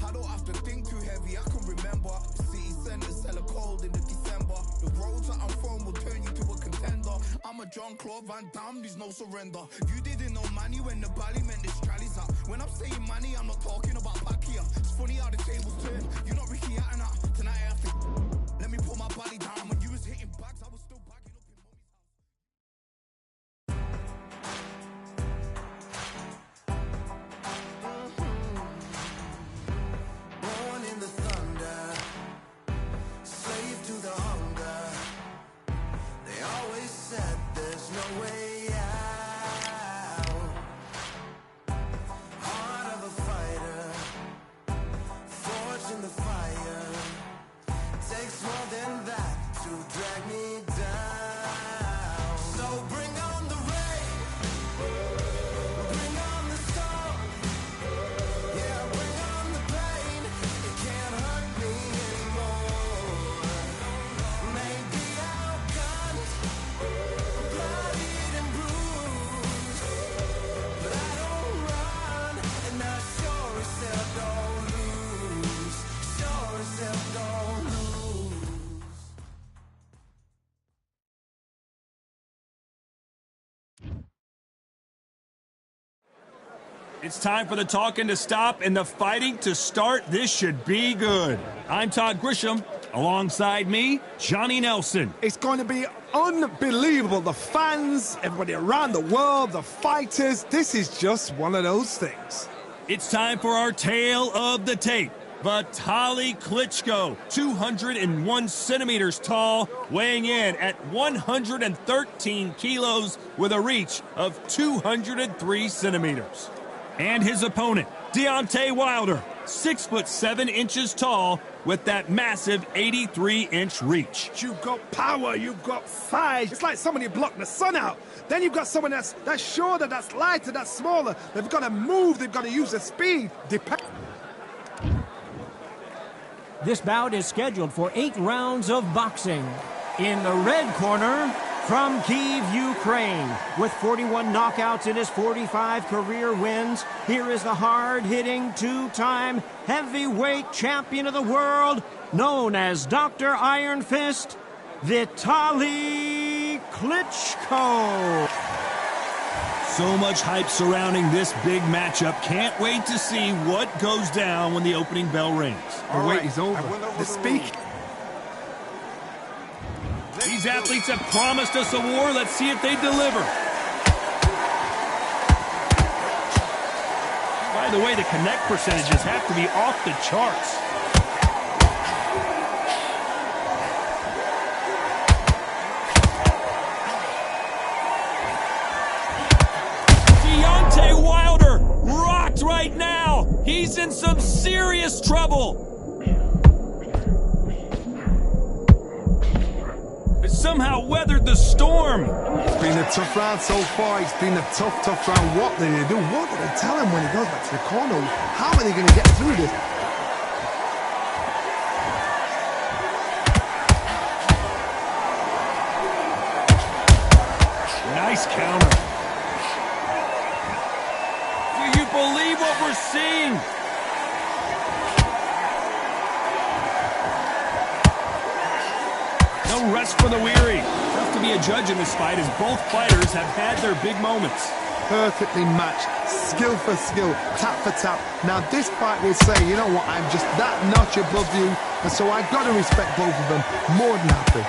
I don't have to think too heavy, I can remember. The city centers hella cold in the December. The roads that I'm from will turn you to a contender. I'm a John Claude Van Damme, there's no surrender. You didn't know money when the bally meant this trallies up. When I'm saying money, I'm not talking about back here. It's funny how the tables turn. You're not Ricky Hatton. Tonight I have to let me put my body down. When you was hitting bags, I was still bagging up in mommy's house. Born in the thunder, slave to the hunger. They always said there's no way out. Heart of a fighter, forged in the fire. Takes more than that to drag me down. So bring on the rain, bring on the storm. Yeah, bring on the pain. It can't hurt me anymore. Maybe outgunned, bloodied and bruised, but I don't run, and I sure as hell don't lose. Sure as hell don't lose. It's time for the talking to stop and the fighting to start. This should be good. I'm Todd Grisham. Alongside me, Johnny Nelson. It's going to be unbelievable. The fans, everybody around the world, the fighters. This is just one of those things. It's time for our tale of the tape. Vitaly Klitschko, 201 centimeters tall, weighing in at 113 kilos with a reach of 203 centimeters. And his opponent, Deontay Wilder, 6'7" tall with that massive 83-inch reach. You've got power, you've got size. It's like somebody blocked the sun out. Then you've got someone that's shorter, that's lighter, that's smaller. They've got to move, they've got to use their speed. This bout is scheduled for 8 rounds of boxing. In the red corner, from Kyiv, Ukraine, with 41 knockouts in his 45 career wins, here is the hard-hitting, 2-time heavyweight champion of the world, known as Dr. Iron Fist, Vitaly Klitschko. So much hype surrounding this big matchup. Can't wait to see what goes down when the opening bell rings. The wait is over. The speak. These athletes have promised us a war. Let's see if they deliver. By the way, the connect percentages have to be off the charts. Deontay Wilder rocked right now. He's in some serious trouble. Somehow weathered the storm. It's been a tough round so far. It's been a tough round. What did they do? What did they tell him when he goes back to the corner? How are they going to get through this? Nice counter. Do you believe what we're seeing? No rest for the weary. Tough to be a judge in this fight as both fighters have had their big moments. Perfectly matched, skill for skill, tap for tap. Now this fight will say, you know what, I'm just that notch above you, and so I've got to respect both of them more than happy.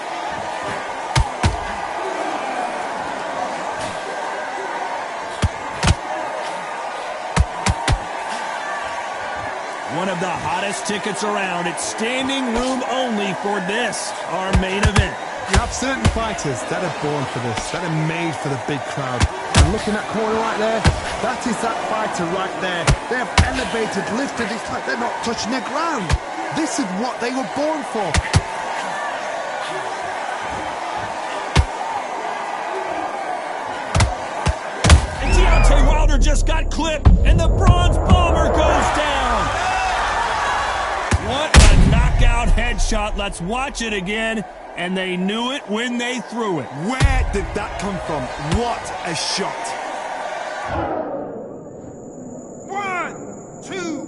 One of the hottest tickets around. It's standing room only for this, our main event. You have certain fighters that are born for this, that are made for the big crowd. And looking at that corner right there, that is that fighter right there. They have elevated, lifted, it's like they're not touching the ground. This is what they were born for. And Deontay Wilder just got clipped, and the bronze bomber goes down. What a knockout headshot. Let's watch it again. And they knew it when they threw it. Where did that come from? What a shot. 1, 2,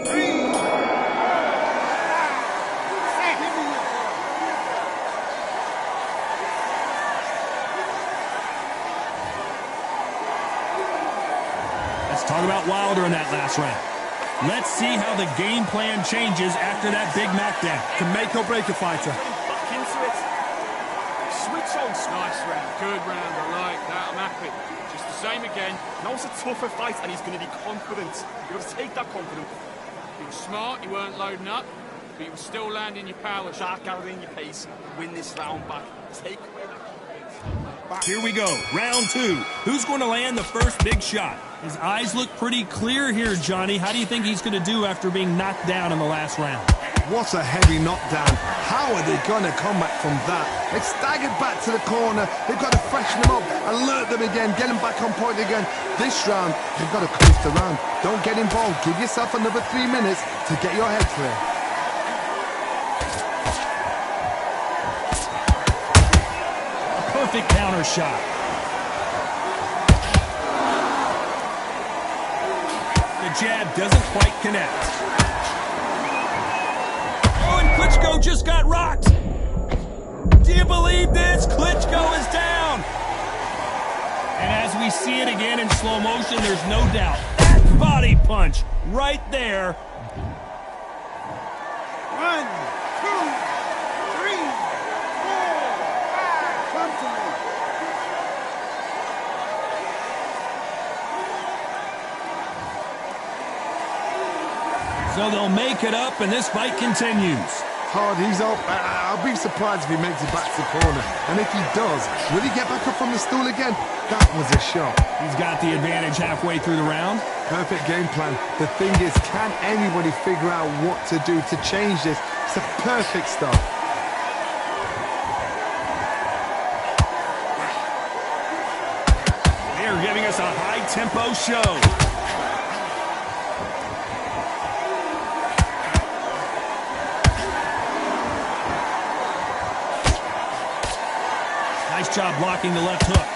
3. last round. Let's see how the game plan changes after that big knockdown. Can make or break a fighter. Back into it. Switch on. Nice round. Good round. I like that. I'm happy. Just the same again. Now it's a tougher fight and he's going to be confident. You've got to take that confidence. He was smart. He weren't loading up. But he was still landing your power. Start gathering your pace. Win this round back. Take away that confidence. Here we go, round 2. Who's going to land the first big shot? His eyes look pretty clear here, Johnny. How do you think he's going to do after being knocked down in the last round? What a heavy knockdown. How are they going to come back from that? They staggered back to the corner. They've got to freshen them up, alert them again, get them back on point again. This round, they've got to coast around. Don't get involved. Give yourself another 3 minutes to get your head clear. Perfect counter shot. The jab doesn't quite connect. Oh, and Klitschko just got rocked. Do you believe this? Klitschko is down. And as we see it again in slow motion, there's no doubt. That body punch right there. 1, 2, 3, 4, 5. Come to me. So they'll make it up, and this fight continues. Hard, he's up. I'll be surprised if he makes it back to the corner. And if he does, will he get back up from the stool again? That was a shot. He's got the advantage halfway through the round. Perfect game plan. The thing is, can anybody figure out what to do to change this? It's a perfect start. They're giving us a high-tempo show. Nice job blocking the left hook.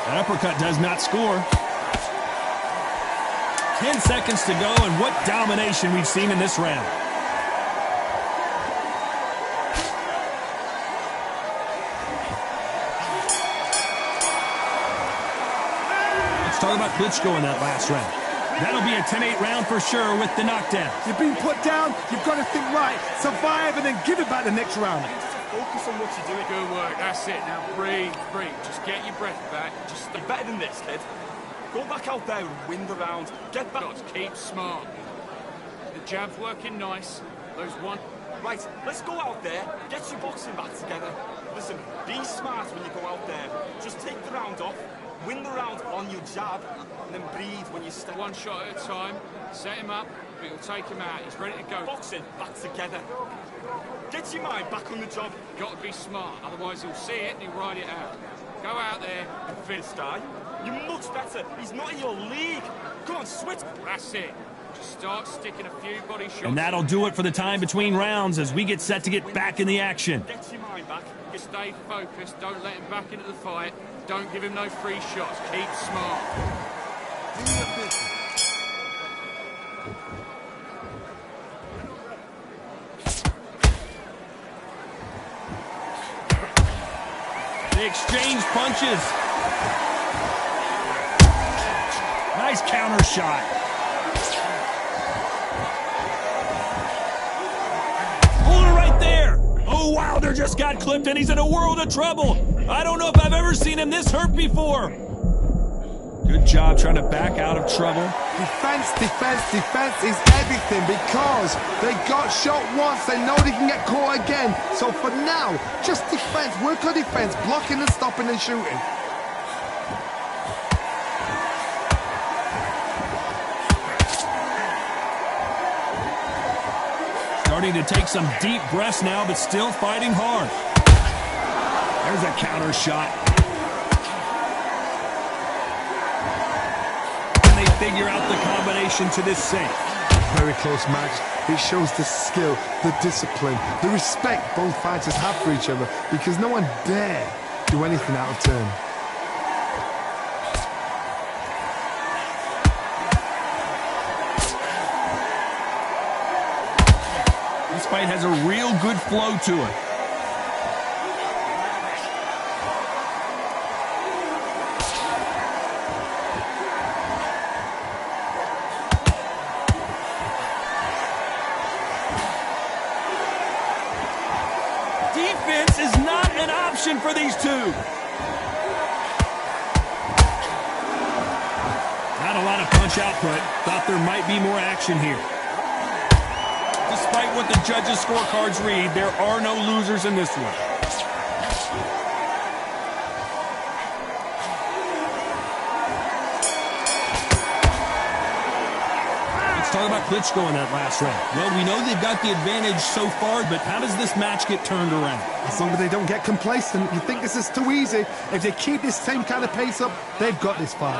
That uppercut does not score. 10 seconds to go, and what domination we've seen in this round. Let's talk about Klitschko in that last round. That'll be a 10-8 round for sure with the knockdown. You've been put down, you've got to think right, survive, and then give it back the next round. Focus on what you're doing. Good work. That's it. Now breathe, breathe. Just get your breath back. Just stay better than this, kid. Go back out there and win the round. Get back. Keep smart. The jab's working nice. Those one. Right, let's go out there. Get your boxing back together. Listen, be smart when you go out there. Just take the round off. Win the round on your jab, and then breathe when you step. One shot at a time. Set him up, but you'll take him out. He's ready to go. Boxing back together. Get your mind back on the job. Got to be smart, otherwise he'll see it and he'll ride it out. Go out there and finish, guy. You're much better. He's not in your league. Come on, switch. That's it. Just start sticking a few body shots. And that'll do it for the time between rounds as we get set to get back in the action. Get your mind back. You stay focused. Don't let him back into the fight. Don't give him no free shots. Keep smart. Do your business. They exchange punches. Nice counter shot. Hold it right there. Oh, Wilder just got clipped and he's in a world of trouble. I don't know if I've ever seen him this hurt before. Good job trying to back out of trouble. Defense, defense, defense is everything because they got shot once, they know they can get caught again. So for now, just defense, work on defense, blocking and stopping and shooting. Starting to take some deep breaths now, but still fighting hard. There's a counter shot. Figure out the combination to this sink. Very close match. It shows the skill, the discipline, the respect both fighters have for each other because no one dare do anything out of turn. This fight has a real good flow to it. action for these two. Not a lot of punch output. Thought there might be more action here. Despite what the judges' scorecards read, there are no losers in this one. Let's talk about Klitschko in that last round. Well, we know they've got the advantage so far, but how does this match get turned around? As long as they don't get complacent, you think this is too easy. If they keep this same kind of pace up, they've got this fight.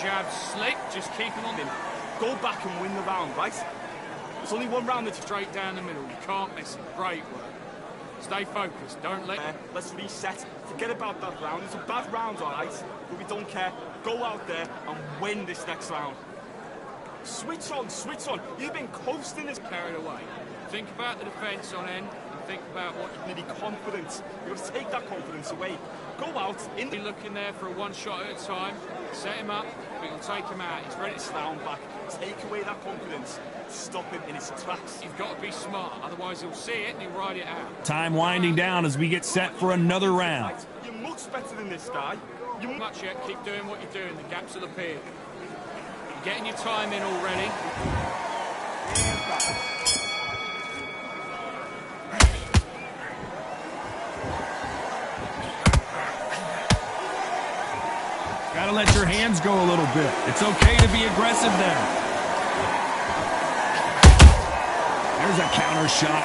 Jab slick, just keeping on him. Go back and win the round, right? There's only one round that's straight down the middle. You can't miss it. Great work. Stay focused. Don't let... Let's reset. Forget about that round. It's a bad round, all right? But we don't care. Go out there and win this next round. Switch on, switch on. You've been coasting this... Carried away. Think about the defence on end. And think about what you need confidence. You've got to take that confidence away. Go out in the... looking there for a one shot at a time. Set him up, but you'll take him out. He's ready to stand back. Take away that confidence. Stop him in his tracks. You've got to be smart, otherwise he'll see it and he'll ride it out. Time winding down as we get set for another round. You're much better than this guy. You're much yet. Keep doing what you're doing. The gaps will appear. You're getting your time in already. Gotta let your hands go a little bit. It's okay to be aggressive there. There's a counter shot.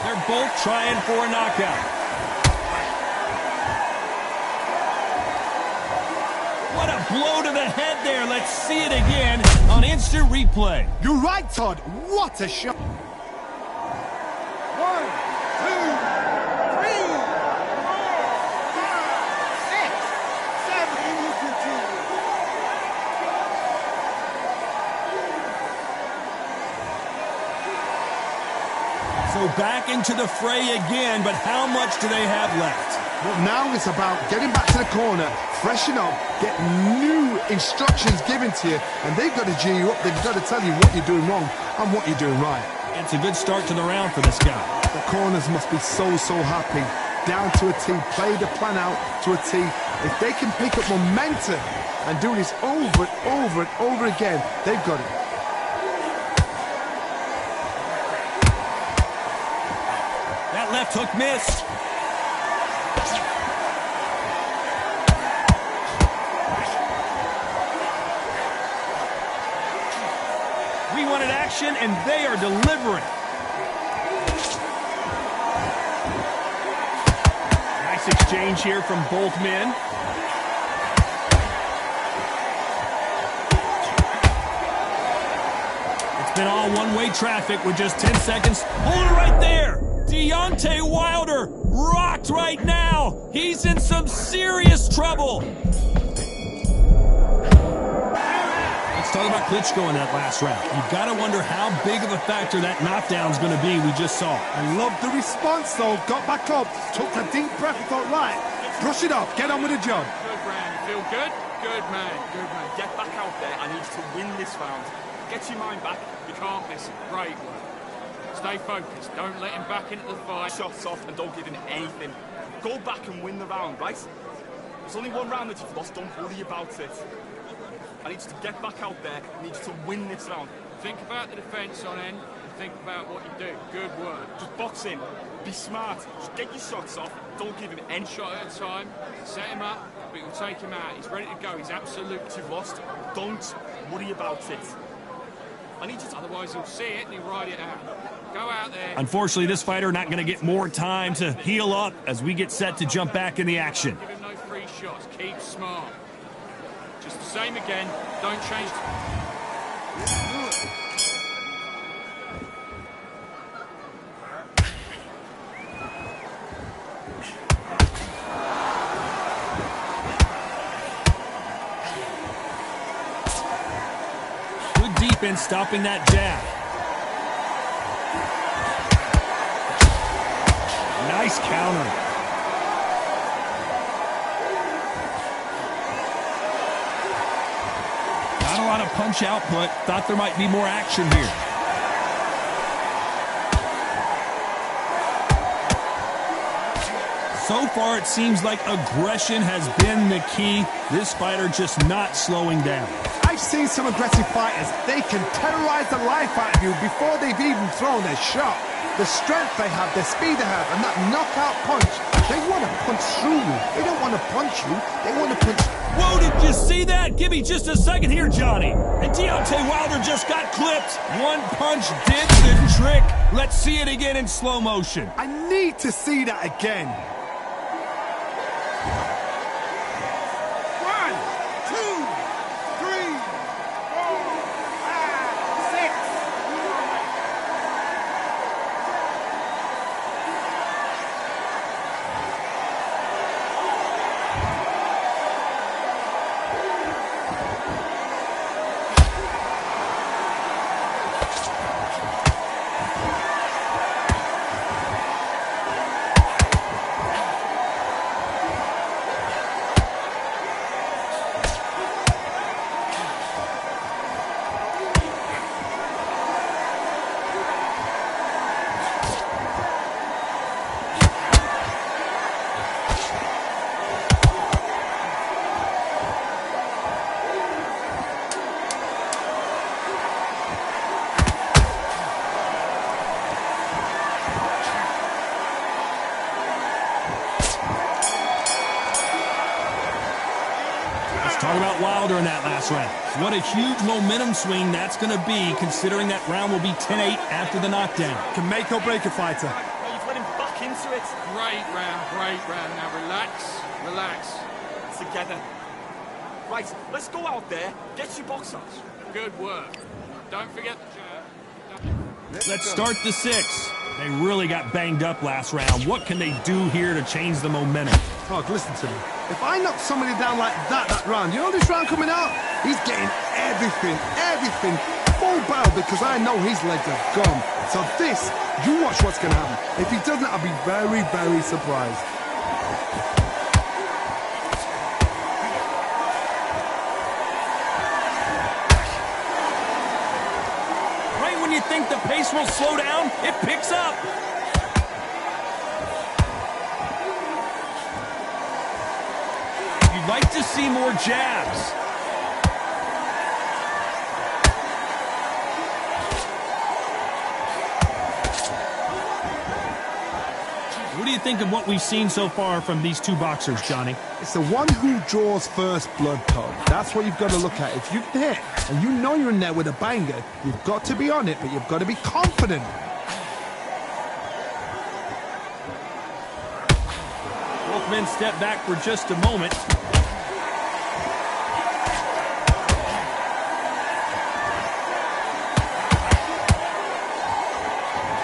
They're both trying for a knockout. What a blow to the head there. Let's see it again on instant replay. You're right, Todd. What a shot. 1, 2, 3, 4, 5, 6, 7. So back into the fray again, but how much do they have left? Well, now it's about getting back to the corner, freshen up, get new instructions given to you, and they've got to G you up. They've got to tell you what you're doing wrong and what you're doing right. It's a good start to the round for this guy. The corners must be so happy. Down to a T, play the plan out to a T. If they can pick up momentum and do this over and over and over again, they've got it. That left hook missed. We wanted action, and they are delivering. Nice exchange here from both men. It's been all one-way traffic with just 10 seconds. Hold it right there. Deontay Wilder rocked right now. He's in some serious trouble. Let's talk about Klitschko in that last round. You've got to wonder how big of a factor that knockdown's going to be. We just saw. I love the response, though. Got back up, took a deep breath, and thought, right, brush it off, get on with the job. Good round. You feel good? Good man. Good man. Get back out there. I need to win this round. Get your mind back. You can't miss it. Great work. Stay focused. Don't let him back into the fight. Shots off and don't give him anything. Go back and win the round, right? There's only one round that you've lost. Don't worry about it. I need you to get back out there. I need you to win this round. Think about the defence on end. And think about what you do. Good work. Just box in. Be smart. Just get your shots off. Don't give him any shot at a time. Set him up, but you'll take him out. He's ready to go. He's absolutely... You've lost. Don't worry about it. I need you to... Otherwise, he'll see it and he'll ride it out. Go out there. Unfortunately, this fighter not going to get more time to heal up as we get set to jump back in the action. Give him no free shots. Keep smart. Just the same again. Don't change. Good defense stopping that jab. Nice counter. a lot of punch output. Thought there might be more action here. So far, it seems like aggression has been the key. This fighter just not slowing down. I've seen some aggressive fighters. They can terrorize the life out of you before they've even thrown their shot. The strength they have, the speed they have, and that knockout punch, they want to punch through you. They don't want to punch you. They want to punch. Whoa, did you see that? Give me just a second here, Johnny. And Deontay Wilder just got clipped. One punch did the trick. Let's see it again in slow motion. I need to see that again. 1, 2, 3, Talk about Wilder in that last round. What a huge momentum swing that's going to be, considering that round will be 10-8 after the knockdown. Can make or break a fighter. You've let him back into it. Great round, great round. Now relax, relax. Together. Right, let's go out there, get your box ups. Good work. Don't forget the jab. Let's start the 6th. They really got banged up last round. What can they do here to change the momentum? Talk, listen to me. If I knock somebody down like that round, you know this round coming out? He's getting everything, full barrel, because I know his legs are gone. So this, you watch what's going to happen. If he doesn't, I'll be very, very surprised. Right when you think the pace will slow down, it picks up. You'd like to see more jabs. What do you think of what we've seen so far from these two boxers, Johnny? It's the one who draws first blood, Todd. That's what you've got to look at. If you've hit and you know you're in there with a banger, you've got to be on it, but you've got to be confident. Both men step back for just a moment.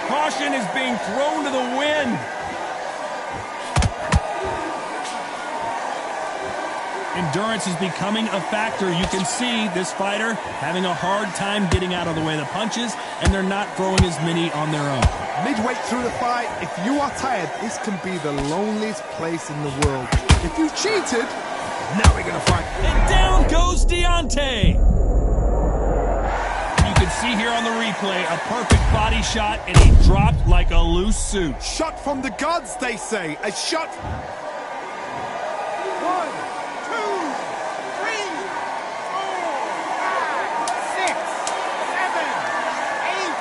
Caution is being thrown to the wind. Endurance is becoming a factor. You can see this fighter having a hard time getting out of the way of the punches, and they're not throwing as many on their own. Midway through the fight, if you are tired, this can be the loneliest place in the world. If you cheated, now we're going to fight. And down goes Deontay. You can see here on the replay a perfect body shot, and he dropped like a loose suit. Shot from the gods, they say. A shot. 1, 2, 3, 4, 5, 6, 7, 8.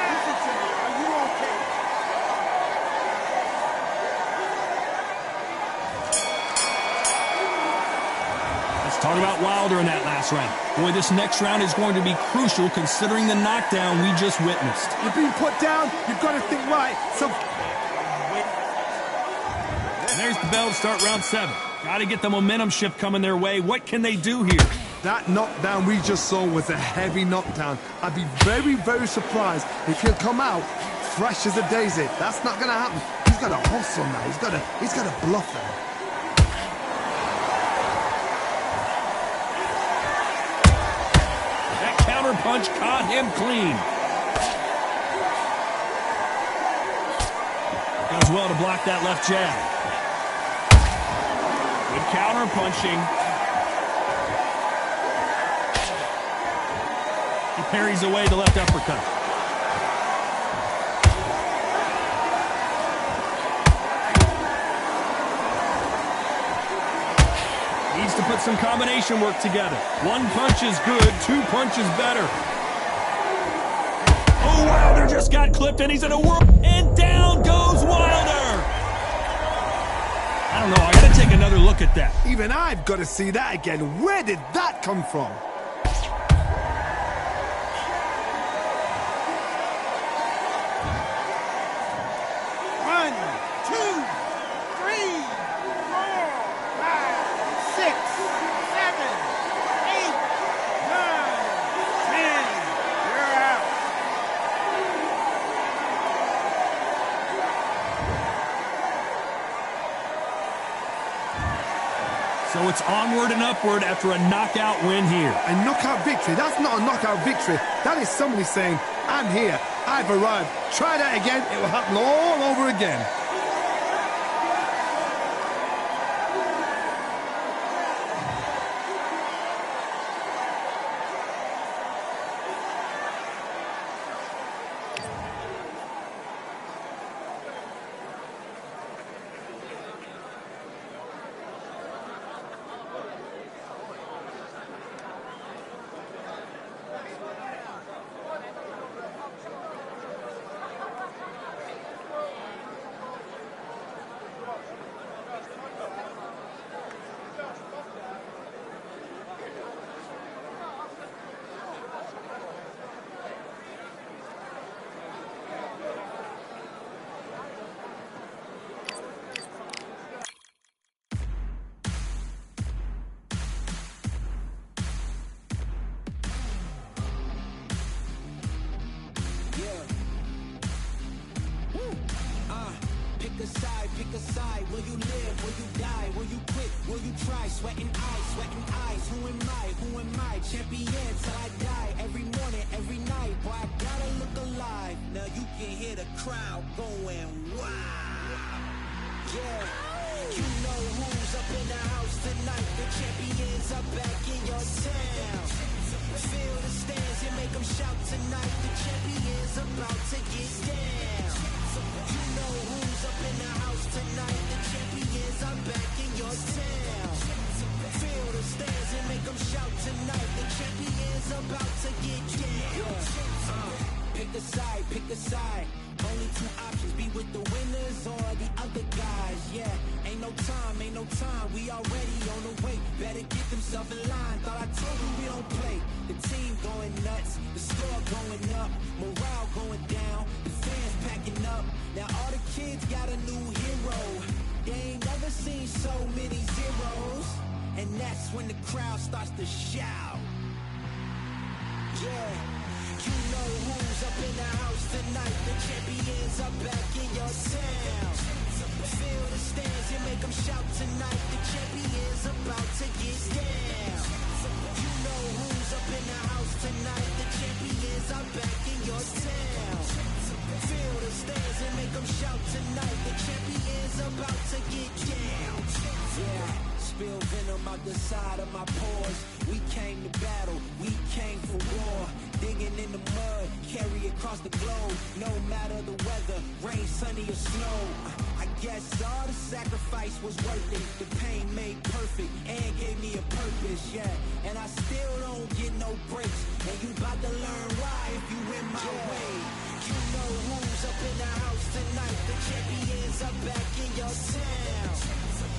Listen to me. Are you okay? Let's talk about Wilder in that last round. Boy, this next round is going to be crucial considering the knockdown we just witnessed. You're being put down. You've got to think right. So. And there's the bell to start round 7. Got to get the momentum shift coming their way. What can they do here? That knockdown we just saw was a heavy knockdown. I'd be very, very surprised if he'll come out fresh as a daisy. That's not going to happen. He's got to hustle now. He's got to bluff them. That counter punch caught him clean. Does well to block that left jab. Good counter punching. parries away the left uppercut. Needs to put some combination work together. One punch is good, two punches better. Oh, Wilder just got clipped, and he's in a whirl. And down goes Wilder. I don't know. I got to take another look at that. Even I've got to see that again. Where did that come from? One, two, three, four, five, six, seven, eight, nine, 10. You're out. So it's onward and upward after a knockout win here. A knockout victory? That's not a knockout victory. That is somebody saying, I'm here, I've arrived. Try that again, it will happen all over again. Pick a side. Will you live? Will you die? Will you quit? Will you try? Sweating eyes. Who am I? Who am I? Champion till I die. Every morning, every night. Boy, I gotta look alive. Now you can hear the crowd going wow. Yeah. You know who's up in the house tonight. The champions are back in your town. Feel the stands and make them shout tonight. The champions about to get down. You know who's up in the house tonight. The champions are back in your town. Feel the stands and make them shout tonight. The champions about to get down. Pick a side, pick a side. Only two options, be with the winners or the other guys. Yeah, ain't no time, we already on the way. Better get themselves in line. Thought I told you we don't play. The team going nuts, the score going up, morale going down, the fans packing up. Now all the kids got a new hero. They ain't never seen so many zeros. And that's when the crowd starts to shout. Yeah. You know who's up in the house tonight. The champions are back in your town. Feel the stands and make them shout tonight. The champions about to get down. You know who's up in the house tonight. The champions are back in your town. Feel the stands and make them shout tonight. The champions about to get down. Yeah, spill venom out the side of my pores. We came to battle, we came for war. Digging in the mud, carry across the globe. No matter the weather, rain, sunny or snow. I guess all the sacrifice was worth it. The pain made perfect and gave me a purpose, yeah. And I still don't get no breaks. And you about to learn why if you in my way. You know who's up in the house tonight. The champions are back in your town.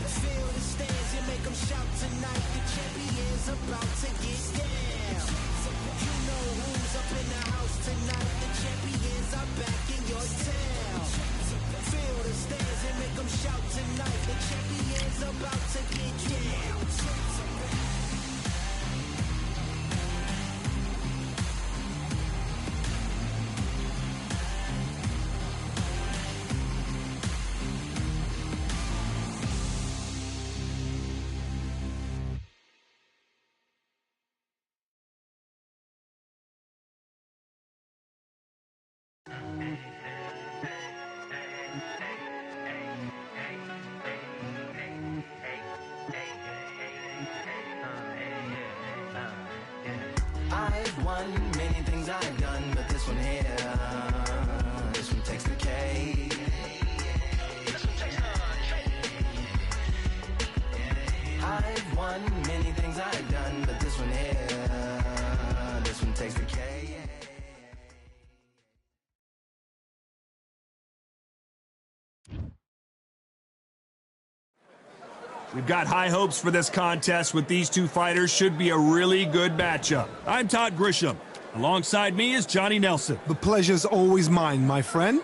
Feel the stands and make them shout tonight. The champions about to get down. You know who's up in the house tonight. The champions are back in your town. Feel the stands and make them shout tonight. The champions about to get down. We've got high hopes for this contest with these two fighters. Should be a really good matchup. I'm Todd Grisham. Alongside me is Johnny Nelson. The pleasure's always mine, my friend.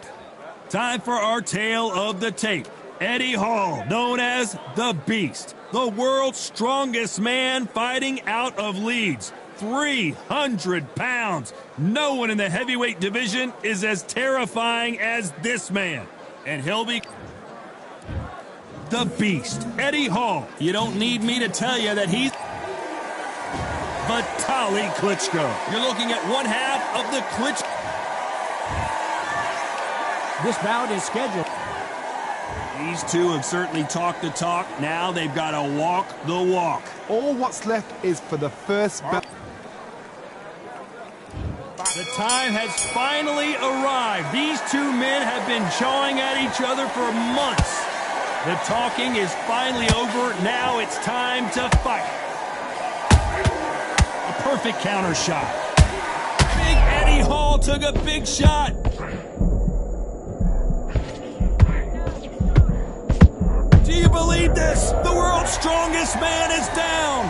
Time for our tale of the tape. Eddie Hall, known as the Beast, the world's strongest man fighting out of Leeds. 300 pounds. No one in the heavyweight division is as terrifying as this man. And he'll be the Beast, Eddie Hall. You don't need me to tell you that he's Vitaly Klitschko. You're looking at one half of the Klitschko. This bout is scheduled. These two have certainly talked the talk. Now they've got to walk the walk. All what's left is for the first belt. The time has finally arrived. These two men have been jawing at each other for months. The talking is finally over. Now it's time to fight. A perfect counter shot. Big Eddie Hall took a big shot. Do you believe this? The world's strongest man is down.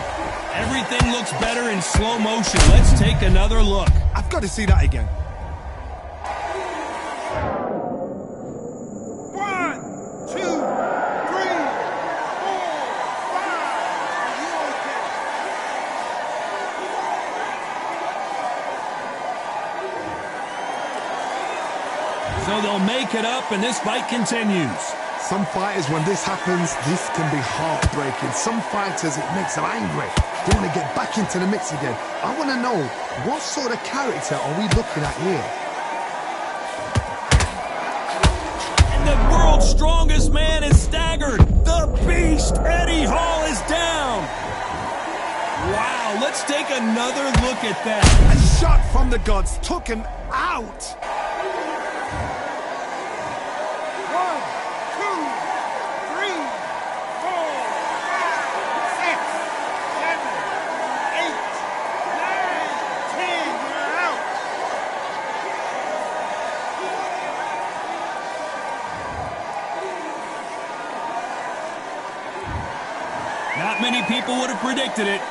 Everything looks better in slow motion. Let's take another look. I've got to see that again. 1, 2, 3, 4, 5. So they'll make it up and this fight continues. Some fighters, when this happens, this can be heartbreaking. Some fighters, it makes them angry. They want to get back into the mix again. I want to know, what sort of character are we looking at here? And the world's strongest man is staggered. The Beast, Eddie Hall, is down. Wow, let's take another look at that. A shot from the gods took him out. 1, 2, 3, 4, 5, 6, 7, 8, 9, 10, you're out. Not many people would have predicted it.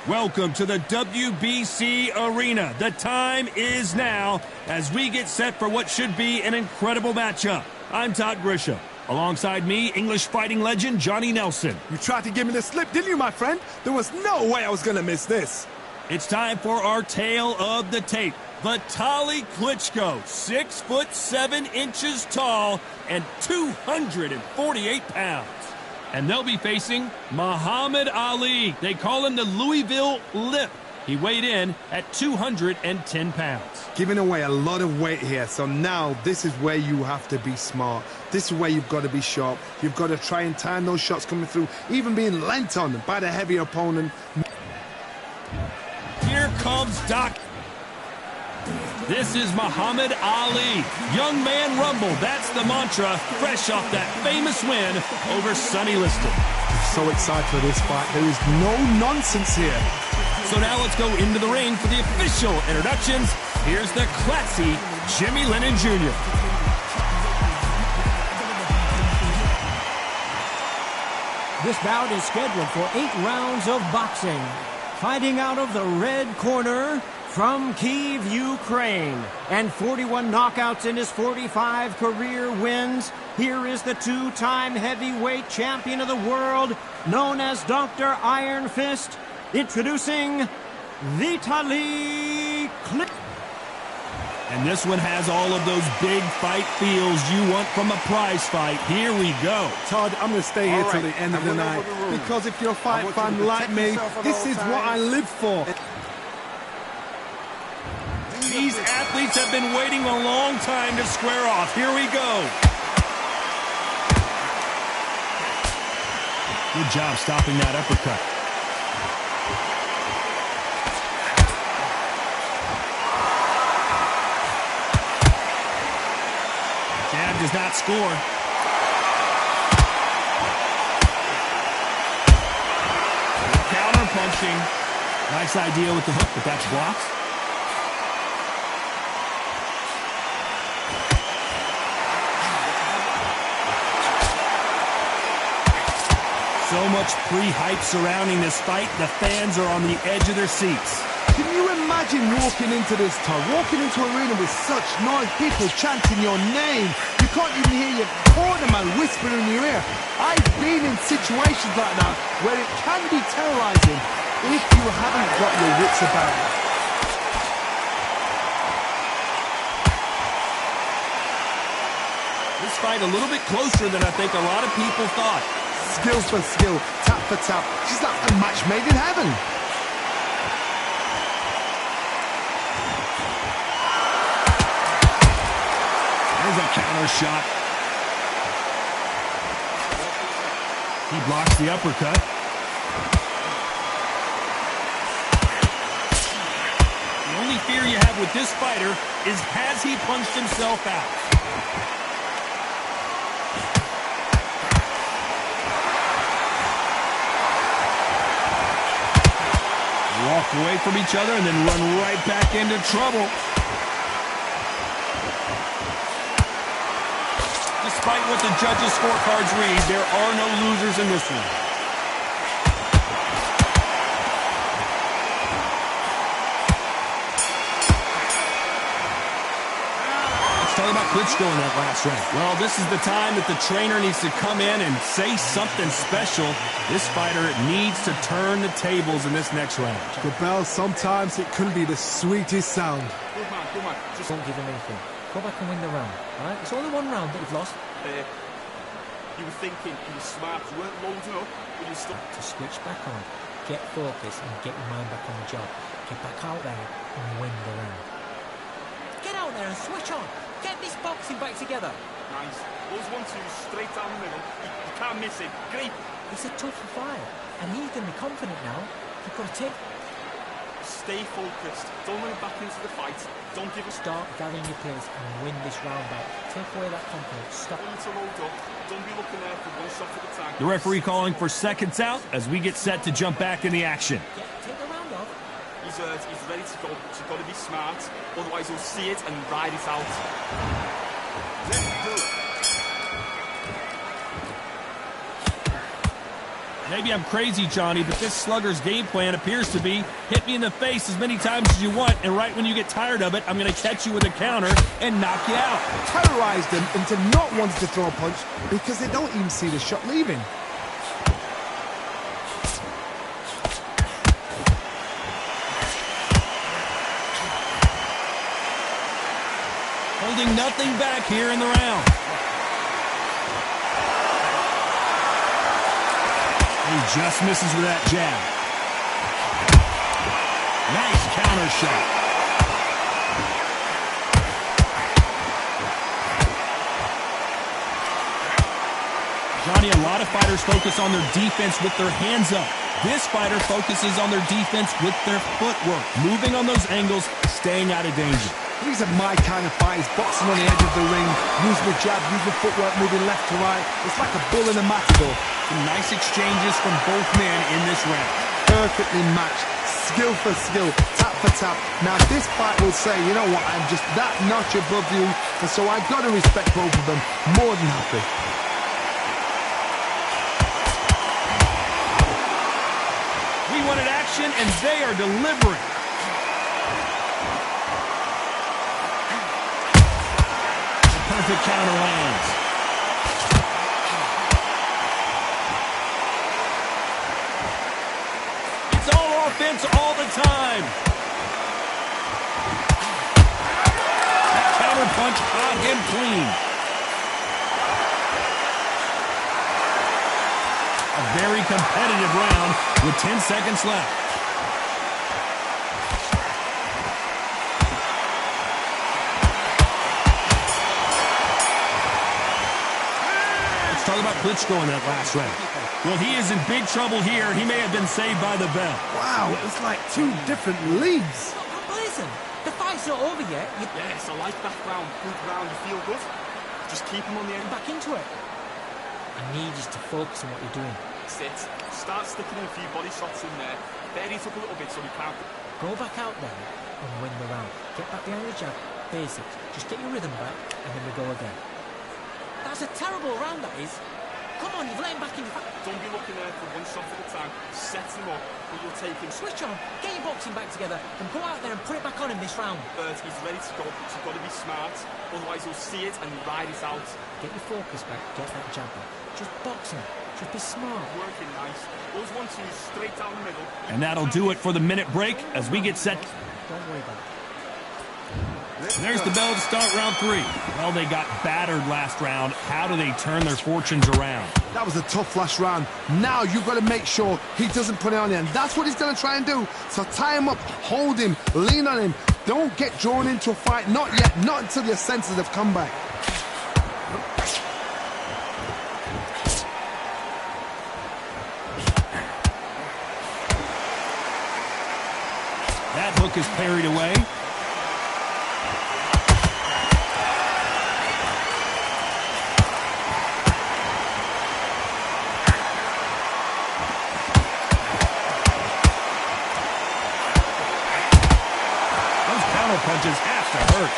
Welcome to the WBC Arena. The time is now as we get set for what should be an incredible matchup. I'm Todd Grisham. Alongside me, English fighting legend Johnny Nelson. You tried to give me the slip, didn't you, my friend? There was no way I was going to miss this. It's time for our tale of the tape. Vitaly Klitschko, 6'7" tall and 248 pounds. And they'll be facing Muhammad Ali. They call him the Louisville Lip. He weighed in at 210 pounds. Giving away a lot of weight here, so now this is where you have to be smart. This is where you've got to be sharp. You've got to try and time those shots coming through, even being lent on by the heavier opponent. Here comes Doc. This is Muhammad Ali. Young man rumble, that's the mantra, fresh off that famous win over Sonny Liston. So excited for this fight. There is no nonsense here. So now let's go into the ring for the official introductions. Here's the classy Jimmy Lennon Jr. This bout is scheduled for 8 rounds of boxing. Fighting out of the red corner from Kyiv, Ukraine, and 41 knockouts in his 45 career wins, here is the 2-time heavyweight champion of the world, known as Dr. Iron Fist, introducing Vitaly Klitschko. And this one has all of those big fight feels you want from a prize fight. Here we go. Todd, I'm going to stay here till the end of the night, because if you're a fight fan like me, this is what I live for. These athletes have been waiting a long time to square off. Here we go. Good job stopping that uppercut. Jab does not score. Counter punching. Nice idea with the hook, but that's blocked. So much pre-hype surrounding this fight, the fans are on the edge of their seats. Can you imagine walking into this, Todd? Walking into an arena with such noise, people chanting your name. You can't even hear your corner man whispering in your ear. I've been in situations like that where it can be terrorizing if you haven't got your wits about you. This fight a little bit closer than I think a lot of people thought. Skill for skill, tap for tap. She's like a match made in heaven. There's a counter shot. He blocks the uppercut. The only fear you have with this fighter is, has he punched himself out? Walk away from each other and then run right back into trouble. Despite what the judges' scorecards read, there are no losers in this one. Let's talk about Klitschko in that last round. Well, this is the time that the trainer needs to come in and say something special. This fighter needs to turn the tables in this next round. The bell, sometimes it can be the sweetest sound. Good man. Just Don't give him anything. Go back and win the round, all right? It's only one round that you've lost. you were thinking you were smart, you weren't loading up, but you stuck. To switch back on, get focused and get your mind back on the job. Get back out there and win the round. Get out there and switch on. Get this boxing back together. Nice. Those 1-2s straight down the middle. You can't miss it. Great. It's a tough fight, and he's going to be confident now. You've got to take. Stay focused. Don't run back into the fight. Don't give a Start gathering your pace and win this round back. Take away that confidence. Stop. Don't need to load up. Don't be looking there for one shot at a time. The referee calling for seconds out as we get set to jump back in the action. Take the round off. He's ready to go. He's got to be smart. Otherwise, he'll see it and ride it out. Let's do it. Maybe I'm crazy, Johnny, but this slugger's game plan appears to be hit me in the face as many times as you want, and right when you get tired of it, I'm going to catch you with a counter and knock you out. Terrorize them into not wanting to throw a punch because they don't even see the shot leaving. Holding nothing back here in the round. He just misses with that jab. Nice counter shot. Johnny, a lot of fighters focus on their defense with their hands up. This fighter focuses on their defense with their footwork, moving on those angles, staying out of danger. These are my kind of fighters, boxing on the edge of the ring, using the jab, using the footwork, moving left to right. It's like a bull in a matador. Some nice exchanges from both men in this round. Perfectly matched, skill for skill, tap for tap. Now this fight will say, you know what, I'm just that notch above you, and so I've got to respect both of them more than happy. He wanted action, and they are delivering. The perfect counter lands. It's all offense all the time. That counter punch caught him clean. A very competitive round with 10 seconds left. Let's talk about Klitschko in that last round. Well, he is in big trouble here. He may have been saved by the bell. Wow, it's like two different leagues. But listen, the fight's not over yet. Yes, I like that round. Good round. You feel good? Just keep him on the end. Back into it. I need you to focus on what you're doing. Sit. Start sticking in a few body shots in there. Bury it up a little bit so we can't. Go back out there and win the round. Get back behind the jab. Basics. Just get your rhythm back, and then we go again. That's a terrible round, that is. Come on, you've let him back in your back. Don't be looking there for one shot at a time. Set him up, but you'll take him. Switch on. Get your boxing back together, and go out there and put it back on him this round. He's ready to go, but you've got to be smart. Otherwise, you'll see it and ride it out. Get your focus back. Get that jab back. Just box him. Just be smart. Working nice. Those 1-2s straight down the middle. And that'll do it for the minute break as we get set. Don't worry about it. There's the bell to start round 3. Well, they got battered last round. How do they turn their fortunes around? That was a tough last round. Now you've got to make sure he doesn't put it on you, and that's what he's going to try and do. So tie him up, hold him, lean on him. Don't get drawn into a fight. Not yet. Not until your senses have come back. That hook is parried away. Punches have to hurt.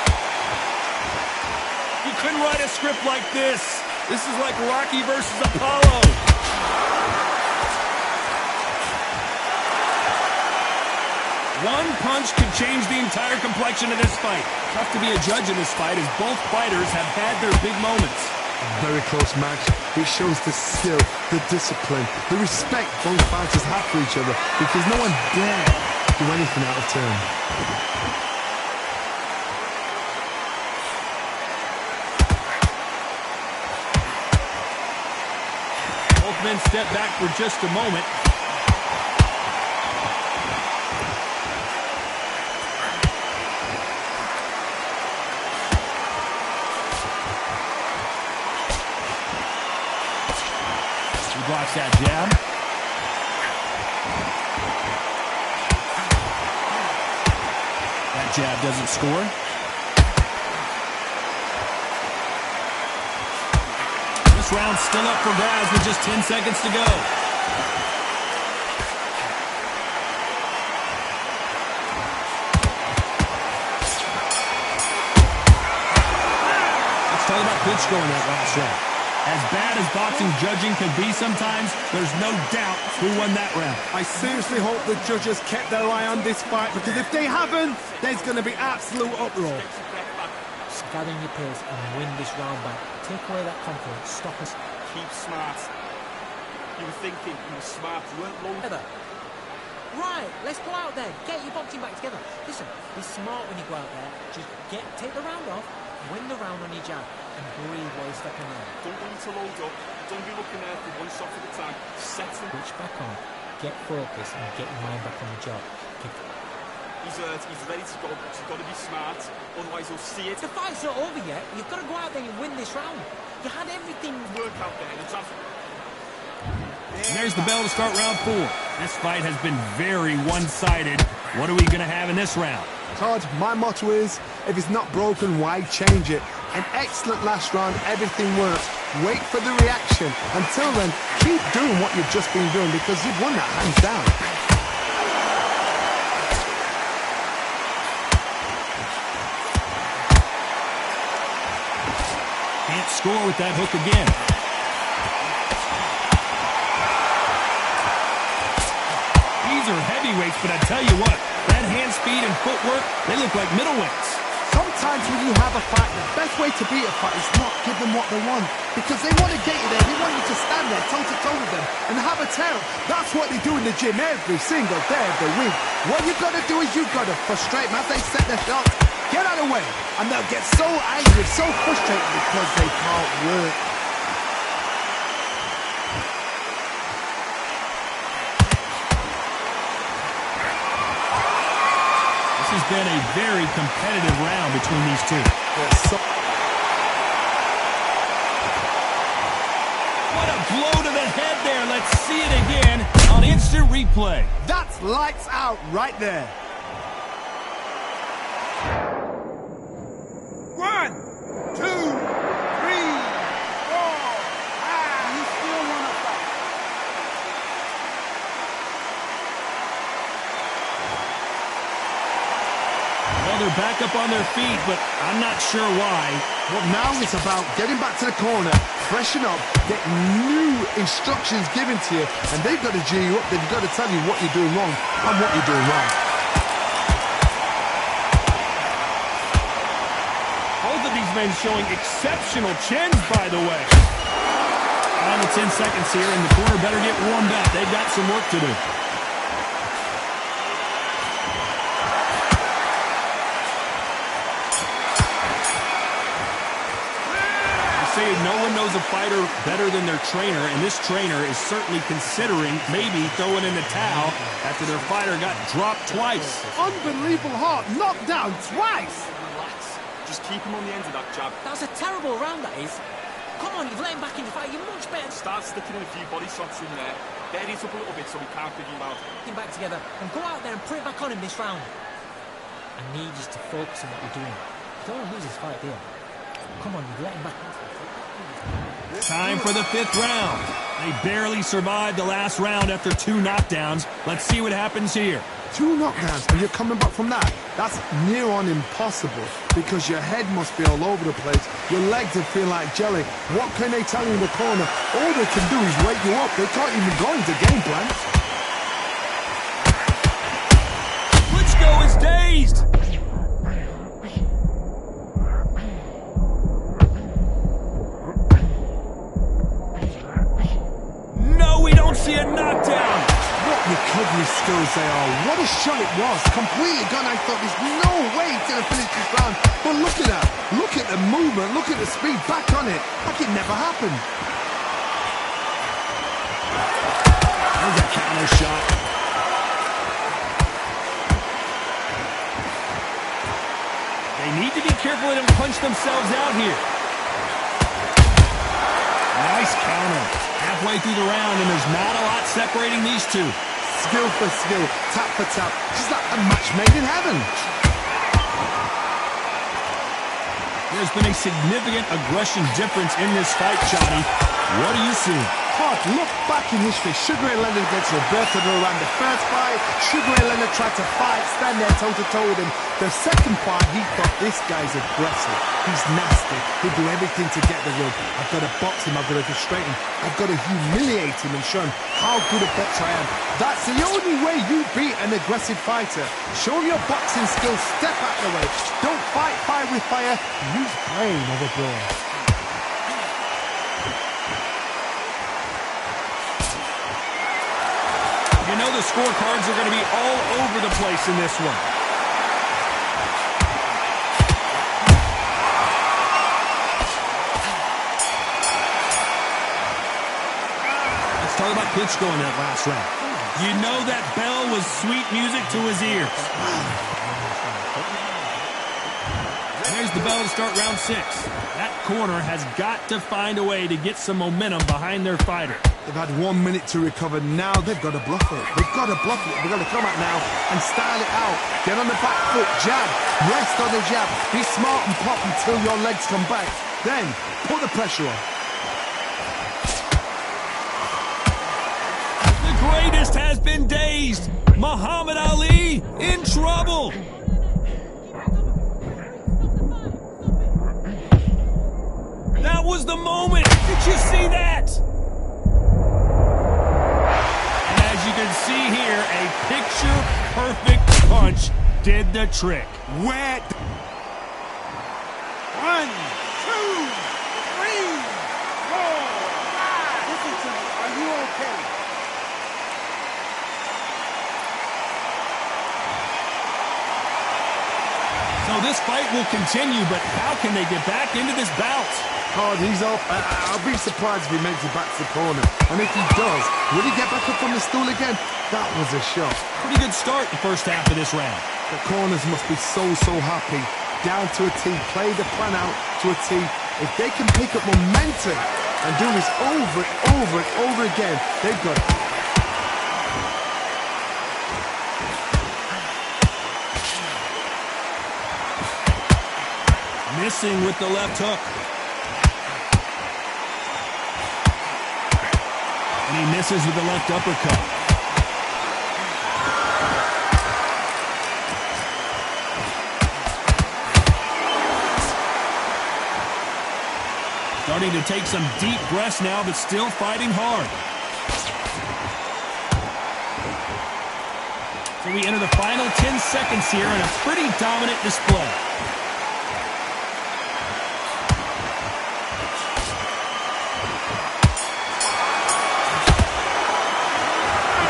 You couldn't write a script like this. This is like Rocky versus Apollo. One punch could change the entire complexion of this fight. Tough to be a judge in this fight as both fighters have had their big moments. A very close match. It shows the skill, the discipline, the respect both fighters have for each other because no one dare do anything out of turn. Men step back for just a moment. He blocks that jab. That jab doesn't score. This round's still up for grabs with just 10 seconds to go. Let's talk about Klitschko in that last round. As bad as boxing judging can be sometimes, there's no doubt who won that round. I seriously hope the judges kept their eye on this fight because if they haven't, there's going to be absolute uproar. Gather in your pace and win this round back. Take away that confidence. Stop us. Keep smart. You were thinking, you were smart. You weren't low. Right, let's go out there. Get your boxing back together. Listen, be smart when you go out there. Just take the round off, win the round on your jab, and breathe while you're stepping around. Don't want you to load up. Don't be looking there for one shot at a time. Set him. Switch back on. Get focused and get your mind back on the job. He's hurt, he's ready to go, but you've got to be smart, otherwise you'll see it. The fight's not over yet. You've got to go out there and win this round. You had everything. Work out there, the traffic. And there's the bell to start round 4. This fight has been very one-sided. What are we going to have in this round? Todd, my motto is, if it's not broken, why change it? An excellent last round, everything works. Wait for the reaction. Until then, keep doing what you've just been doing because you've won that hands down. Can't score with that hook again. These are heavyweights, but I tell you what, that hand speed and footwork, they look like middleweights. Sometimes when you have a fight, the best way to beat a fight is not give them what they want. Because they want to get you there, they want you to stand there toe-to-toe with them and have a tear. That's what they do in the gym every single day of the week. What you've got to do is you've got to frustrate them as they set their shots. Get out of the way, and they'll get so angry, so frustrated because they can't work. This has been a very competitive round between these two. What a blow to the head there. Let's see it again on instant replay. That's lights out right there. 1, 2, 3, 4. You still want to fight? Well, they're back up on their feet, but I'm not sure why. Well, now it's about getting back to the corner, freshen up, get new instructions given to you, and they've got to G you up. They've got to tell you what you're doing wrong and what you're doing right. Both of these men showing exceptional chins, by the way. Final 10 seconds here, and the corner better get warmed up. They've got some work to do. No one knows a fighter better than their trainer, and this trainer is certainly considering maybe throwing in the towel after their fighter got dropped twice. Unbelievable hard, knocked down twice. Relax. Just keep him on the end of that jab. That was a terrible round, that is. Come on, you've let him back in the fight. You're much better. Start sticking in a few body shots in there. Bury it up a little bit so we can't figure you out. Get him back together and go out there and put it back on him this round. I need you to focus on what you're doing. You don't want to lose this fight, do you? Come on, you've let him back in. Time for the 5th round. They barely survived the last round after 2 knockdowns. Let's see what happens here. 2 knockdowns, and you're coming back from that. That's near on impossible because your head must be all over the place. Your legs will feel like jelly. What can they tell you in the corner? All they can do is wake you up. They can't even go into game plan. Klitschko is dazed. See a knockdown. What recovery skills they are. What a shot it was. Completely gone. I thought there's no way he's going to finish this round. But look at that. Look at the movement. Look at the speed. Back on it. Like it never happened. There's a counter shot. They need to be careful they don't punch themselves out here. Nice counter. Halfway through the round, and there's not a lot separating these two. Skill for skill, tap for tap. Just like a match made in heaven. There's been a significant aggression difference in this fight, Johnny. What do you see? Hard look back in history. Sugar Ray Leonard against Roberto Duran. The first fight, Sugar Ray Leonard tried to fight, stand there toe-to-toe with him. The second fight, he thought, this guy's aggressive. He's nasty. He'll do everything to get the rub. I've got to box him. I've got to frustrate him. I've got to humiliate him and show him how good a boxer I am. That's the only way you beat an aggressive fighter. Show your boxing skills. Step out of the way. Don't fight fire with fire. Use brain over brawn. You know the scorecards are going to be all over the place in this one. Let's talk about Klitschko in that last round. You know that bell was sweet music to his ears. There's the bell to start round 6. That corner has got to find a way to get some momentum behind their fighter. They've had 1 minute to recover. Now they've got to bluff it. They've got to bluff it. They've got to come out now and style it out. Get on the back foot, jab, rest on the jab. Be smart and pop until your legs come back. Then put the pressure on. The greatest has been dazed. Muhammad Ali in trouble. That was the moment. Did you see that? And as you can see here, a picture perfect punch did the trick. Where? 1, 2, 3, 4, 5. Listen to me. Are you okay? So this fight will continue, but how can they get back into this bout? Oh, he's off. I'll be surprised if he makes it back to the corner. And if he does, will he get back up on the stool again? That was a shot. Pretty good start the first half of this round. The corners must be so happy. Down to a T, play the plan out to a T. If they can pick up momentum and do this over and over again, they've got it. Missing with the left hook. And he misses with the left uppercut. Starting to take some deep breaths now, but still fighting hard. So we enter the final 10 seconds here in a pretty dominant display.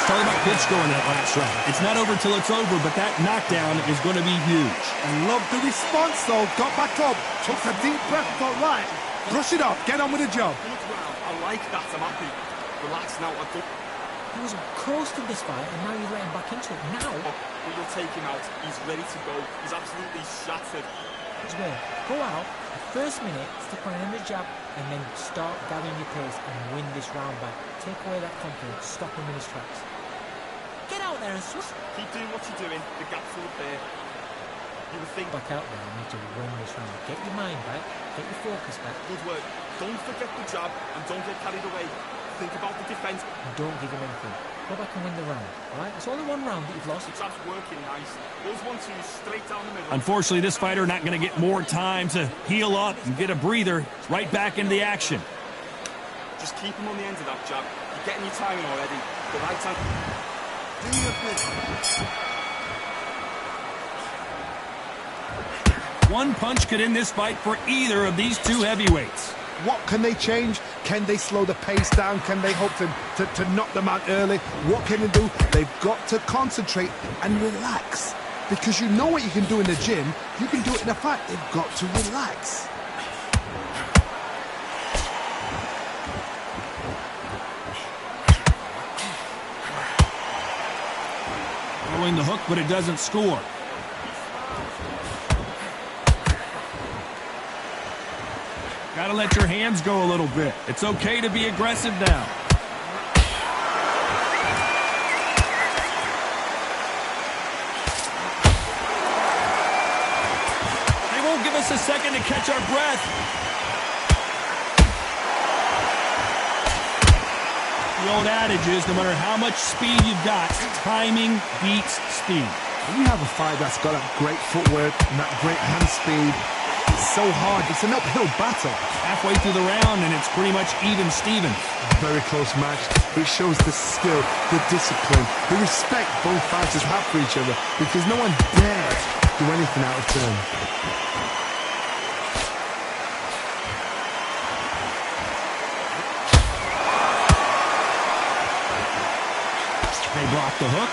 Talk about Klitschko in that last round. It's not over till it's over, but that knockdown is going to be huge. I love the response, though. Got back up, took a deep breath, thought, right, brush it off, get on with the job. I like that, I'm happy. Relax now, He was close to this fight, and now you're letting back into it. Now, but you'll take him out. He's ready to go. He's absolutely shattered. as well, go out, the first minute, stick on the jab, and then start gathering your pace and win this round back. Take away that confidence, stop him in his tracks. Get out there and switch. Keep doing what you're doing. The gap's full there. You would think Back out there, you need to win this round. Get your mind back, get your focus back, good work. Don't forget the jab and don't get carried away. Think about the defense. and don't give him anything. Go back and win the round, alright? It's only one round that you've lost. The jab's working nice. Those 1-2s straight down the middle. Unfortunately, this fighter not going to get more time to heal up and get a breather. Right back into the action. Just keep him on the end of that jab. You're getting your timing already. The right time. Do your business. One punch could end this fight for either of these two heavyweights. What can they change? Can they slow the pace down? Can they hope to knock them out early? What can they do? They've got to concentrate and relax. Because you know what you can do in the gym, you can do it in a fight. They've got to relax. Throwing the hook, but it doesn't score. Gotta let your hands go a little bit. It's okay to be aggressive now. They won't give us a second to catch our breath. The old adage is, no matter how much speed you've got, timing beats speed. When you have a fight that's got that great footwork and that great hand speed, it's so hard. It's an uphill battle. Halfway through the round, and it's pretty much even Steven. Very close match. It shows the skill, the discipline, the respect both fighters have for each other, because no one dares do anything out of turn. They block the hook.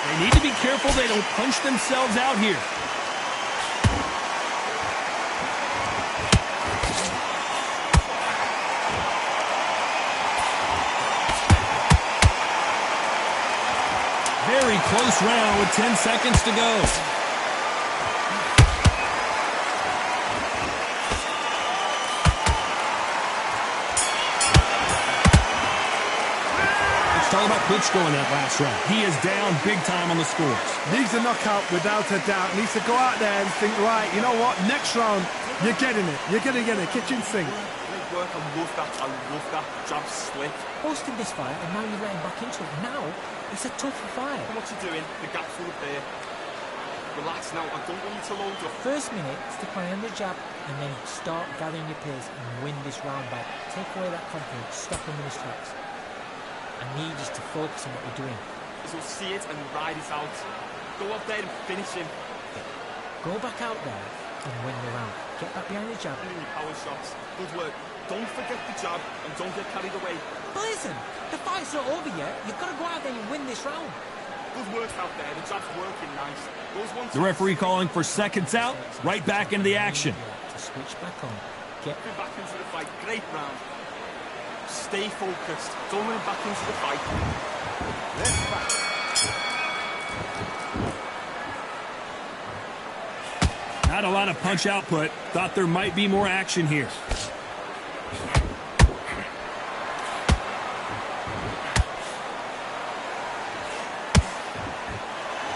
They need to be careful they don't punch themselves out here. Very close round with 10 seconds to go. Talk about Klitschko in that last round. He is down big time on the scores. Needs a knockout without a doubt. Needs to go out there and think, right, you know what, next round, you're getting it. You're going to get it. Kitchen sink. Great work. I love that. I love that. Jab slick. Hosting this fight, and now you're letting back into it. Now, it's a tougher fight. What you're doing, the gap's full up there. Relax now. I don't want you to load up. First minute, stick on the jab, and then start gathering your pace and win this round back. Take away that confidence, stop him in his tracks. I need you to focus on what you're doing. He'll see it and ride it out. Go out there and finish him. Go back out there and win the round. Get back behind the jab. And your power shots. Good work. Don't forget the jab and don't get carried away. But listen, the fight's not over yet. You've got to go out there and win this round. Good work out there. The jab's working nice. Those ones. The referee calling for seconds out. Right back into the action. To switch back on. Get back into the fight. Great round. Stay focused. Don't run back into the fight. Not a lot of punch output. Thought there might be more action here.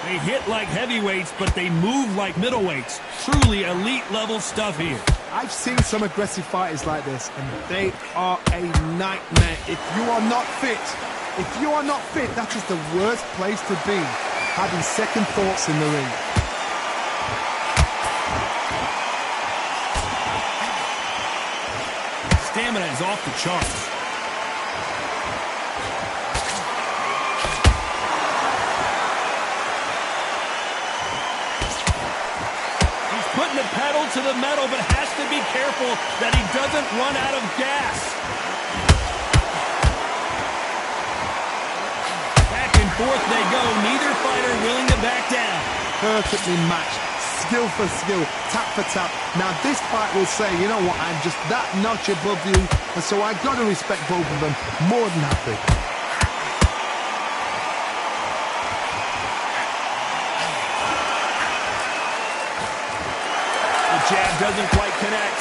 They hit like heavyweights, but they move like middleweights. Truly elite level stuff here. I've seen some aggressive fighters like this, and they are a nightmare. If you are not fit, that is the worst place to be, having second thoughts in the ring. Stamina is off the charts. Putting the pedal to the metal, but has to be careful that he doesn't run out of gas. Back and forth they go, neither fighter willing to back down. Perfectly matched, skill for skill, tap for tap. Now this fight will say, you know what, I'm just that notch above you, and so I've got to respect both of them. More than happy. Jab doesn't quite connect.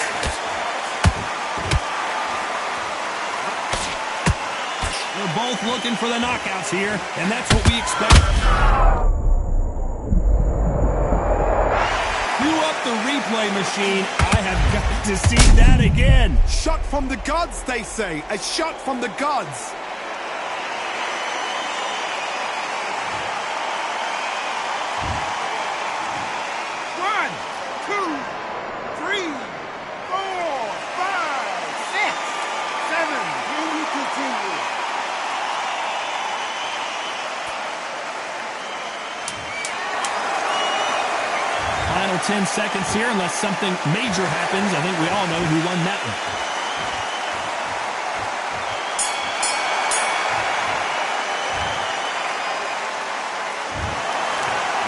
They're both looking for the knockouts here, and that's what we expect. Cue up the replay machine. I have got to see that again. Shot from the gods, they say. A shot from the gods. Final 10 seconds here, unless something major happens. I think we all know who won that one.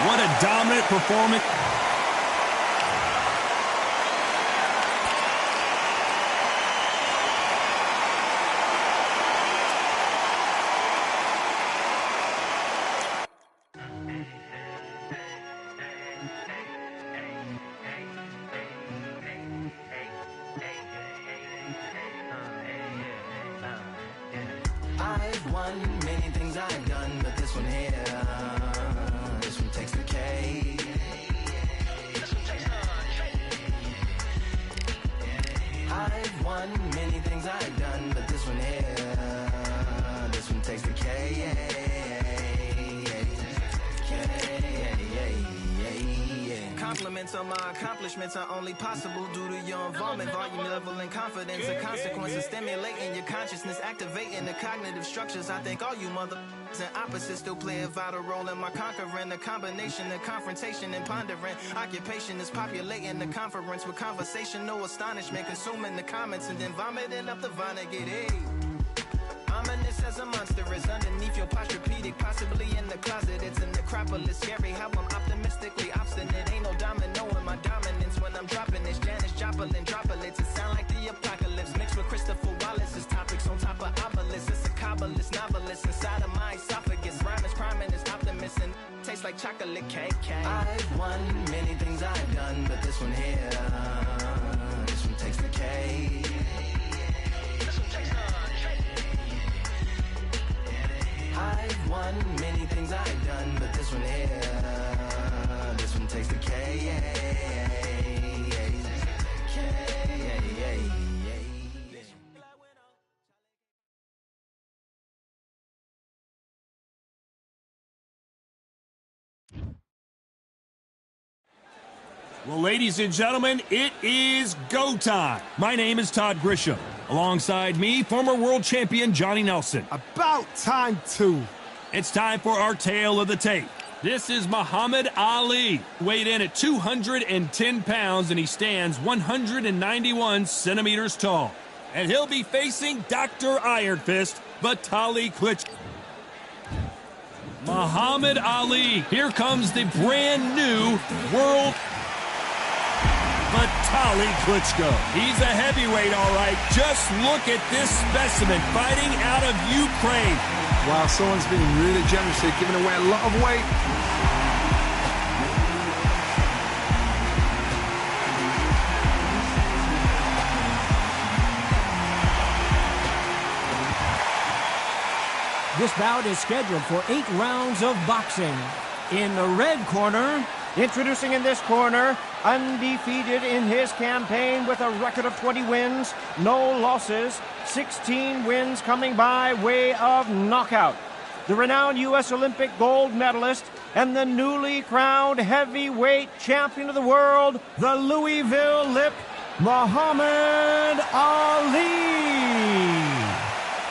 What a dominant performance. I've won many things I've done, but this one here, this one takes the cake. I've won many things I've done, but this one here, this one takes the cake. Compliments on my accomplishments are only possible due to your involvement, volume, level, and confidence. The consequences stimulating your consciousness, activating the cognitive structures. I think all you and opposites still play a vital role in my conquering. The combination of confrontation and pondering. Occupation is populating the conference with conversation, no astonishment, consuming the comments and then vomiting up the Vonnegut. Hey. Ominous as a monster is underneath your posturepedic, possibly in the closet. It's an necropolis, scary how I'm optimistically obstinate. Ain't no domino in my dominance when I'm dropping this. Janis Joplin droplets, it sound like the apocalypse mixed with Christopher Wallace's topics on top of obelisks. It's a kabbalist novelist inside of my esophagus. Rhyme is crime and it's optimist and tastes like chocolate cake. I've won many things I've done, but this one here, this one takes the cake. I've won many things I've done, but this one here, this one takes the cake. Well, ladies and gentlemen, it is go time. My name is Todd Grisham. Alongside me, former world champion Johnny Nelson. About time, too. It's time for our tale of the tape. This is Muhammad Ali, weighed in at 210 pounds, and he stands 191 centimeters tall. And he'll be facing Dr. Iron Fist, Vitaly Klitschko. Muhammad Ali, here comes the brand new world Vitaly Klitschko. He's a heavyweight, all right. Just look at this specimen fighting out of Ukraine. Wow, someone's been really generous here, giving away a lot of weight. This bout is scheduled for 8 rounds of boxing. In the red corner, introducing in this corner, undefeated in his campaign with a record of 20 wins, no losses, 16 wins coming by way of knockout. The renowned U.S. Olympic gold medalist and the newly crowned heavyweight champion of the world, the Louisville Lip, Muhammad Ali.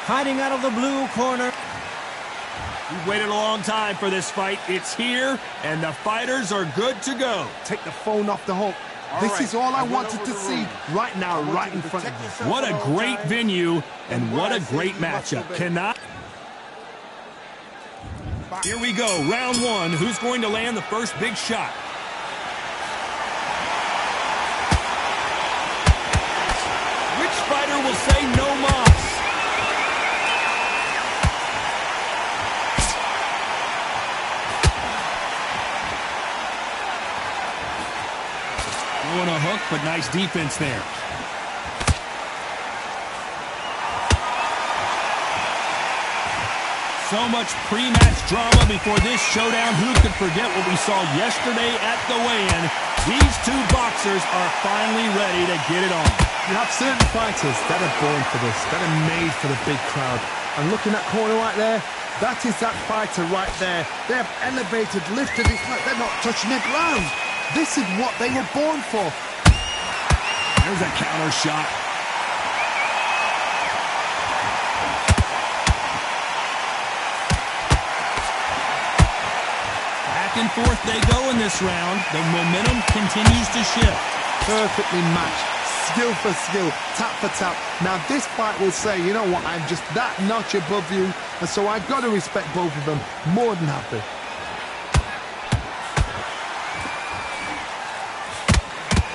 Hiding out of the blue corner. We've waited a long time for this fight. It's here, and the fighters are good to go. Take the phone off the hook. This is all I wanted to see right now, right in front of me. What a great venue, and what a great matchup. Here we go, round one. Who's going to land the first big shot? Which fighter will say no mas? On a hook, but nice defense there. So much pre-match drama before this showdown. Who could forget what we saw yesterday at the weigh-in? These two boxers are finally ready to get it on. You have certain fighters that are born for this, that are made for the big crowd. And looking at that corner right there, that is that fighter right there. They have elevated, lifted, it's like they're not touching the ground. This is what they were born for. There's a counter shot. Back and forth they go in this round. The momentum continues to shift. Perfectly matched. Skill for skill, tap for tap. Now this fight will say, you know what, I'm just that notch above you, and so I've got to respect both of them. More than happy.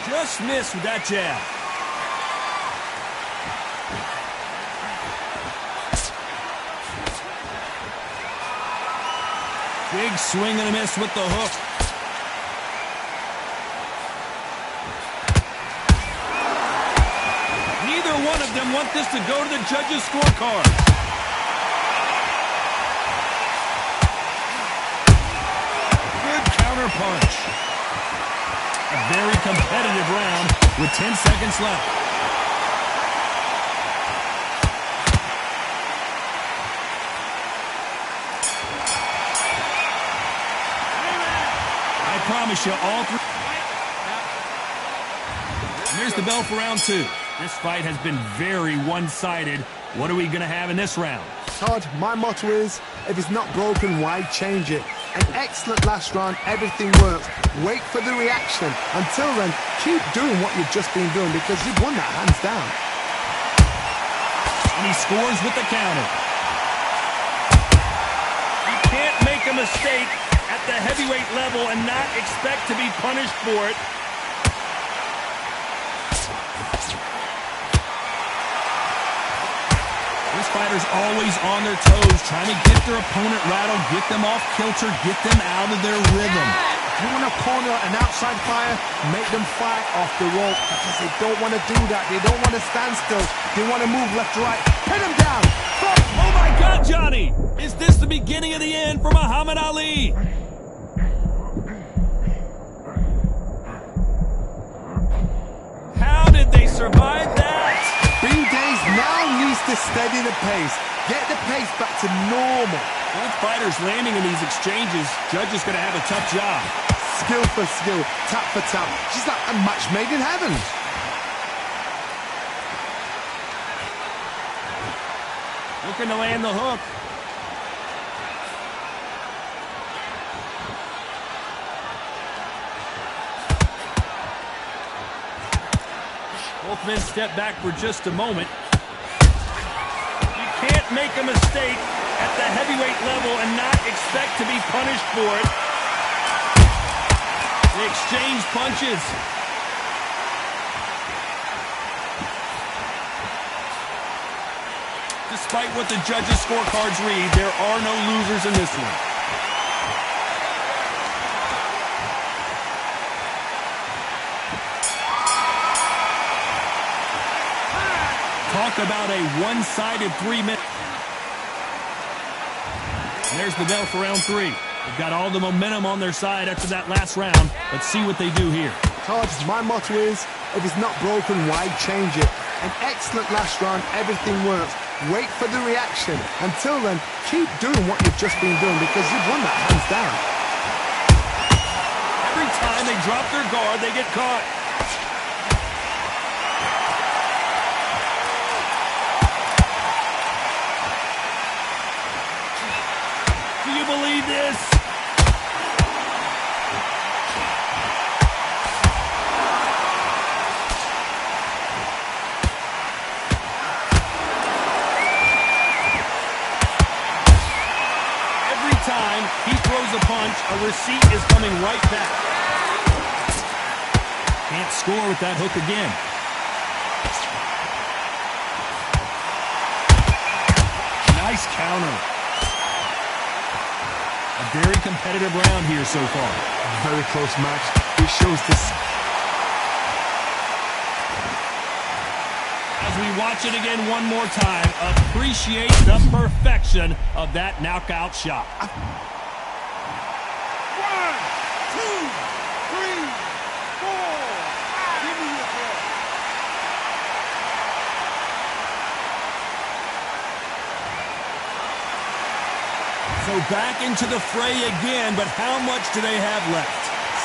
Just missed with that jab. Big swing and a miss with the hook. Neither one of them want this to go to the judges' scorecard. Good counter punch. A very competitive round with 10 seconds left. I promise you all three. And there's the bell for round two. This fight has been very one-sided. What are we going to have in this round? Todd, my motto is, if it's not broken, why change it? An excellent last round, everything works. Wait for the reaction. Until then, keep doing what you've just been doing because you've won that hands down. And he scores with the counter. You can't make a mistake at the heavyweight level and not expect to be punished for it. This fighter's always on their toes, trying to get their opponent rattled, get them off kilter, get them out of their rhythm. If you want to corner an outside fighter, make them fight off the rope because they don't want to do that. They don't want to stand still. They want to move left to right. Pin them down. Oh my God, Johnny! Is this the beginning of the end for Muhammad Ali? How did they survive that? B-Days now needs to steady the pace. Get the pace back to normal. Both fighters landing in these exchanges. Judge is going to have a tough job. skill for skill, tap for tap. She's like a match made in heaven. Looking to land the hook. Both men step back for just a moment. You can't make a mistake at the heavyweight level and not expect to be punished for it. They exchange punches. Despite what the judges' scorecards read, there are no losers in this one. Talk about a one-sided 3-minute. And there's the bell for round 3. They've got all the momentum on their side after that last round. Let's see what they do here. Taj, my motto is, if it's not broken, why change it? An excellent last round, everything works. Wait for the reaction. Until then, keep doing what you've just been doing because you've won that hands down. Every time they drop their guard, they get caught. Do you believe this? Every time he throws a punch, a receipt is coming right back. Can't score with that hook again. Nice counter. A very competitive round here so far. Very close match. It shows this. As we watch it again one more time, appreciate the perfection of that knockout shot. 1, 2, 3, 4. Give me your ball. So back into the fray again, but how much do they have left?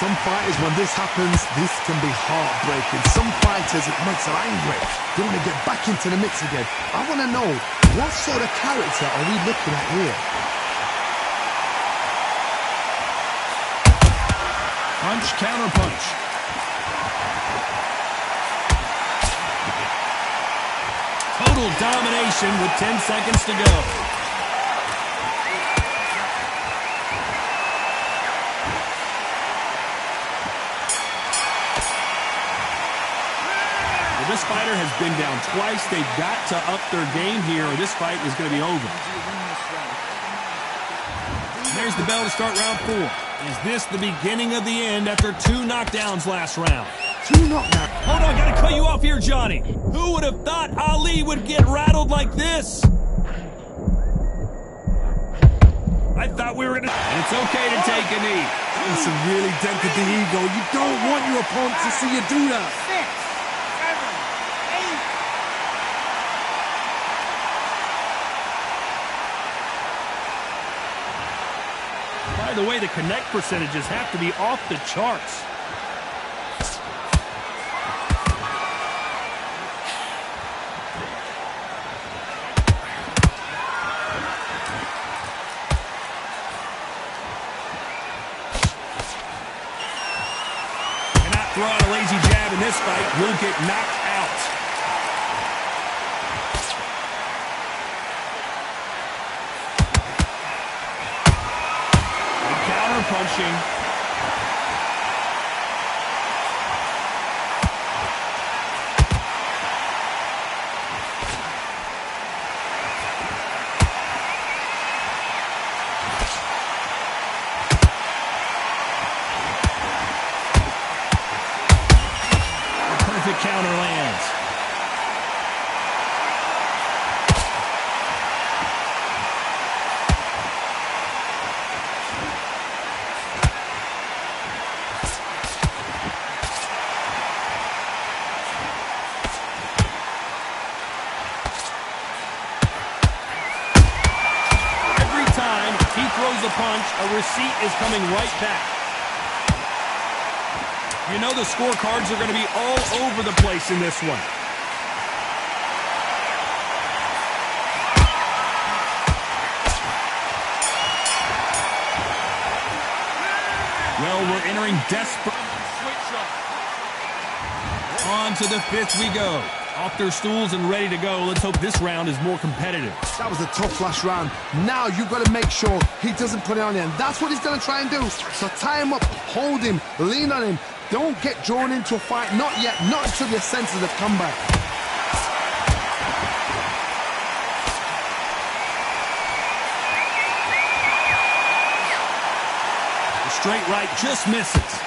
Some fighters, when this happens, this can be heartbreaking. Some fighters, it makes them angry. They want to get back into the mix again. I want to know, what sort of character are we looking at here? Punch, counter punch. Total domination with 10 seconds to go. This fighter has been down twice. They've got to up their game here or this fight is going to be over. There's the bell to start round 4. Is this the beginning of the end after 2 knockdowns last round? 2 knockdowns. Hold on, gotta cut you off here, Johnny. Who would have thought Ali would get rattled like this? I thought we were gonna... And it's okay to take a knee. It's a really dented the ego. You don't want your opponent to see you do that. 6, 7, 8. By the way, the connect percentages have to be off the charts. Throw out a lazy jab in this fight, will get knocked out. And counter punching. Counter lands. Every time he throws a punch, a receipt is coming right back. You know the scorecards are going to be all over the place in this one. Well, we're entering desperate. On to the fifth we go. Off their stools and ready to go. Let's hope this round is more competitive. That was a tough last round. Now you've got to make sure he doesn't put it on you. And that's what he's going to try and do. So tie him up, hold him, lean on him. Don't get drawn into a fight. Not yet. Not until your senses have come back. The straight right just misses.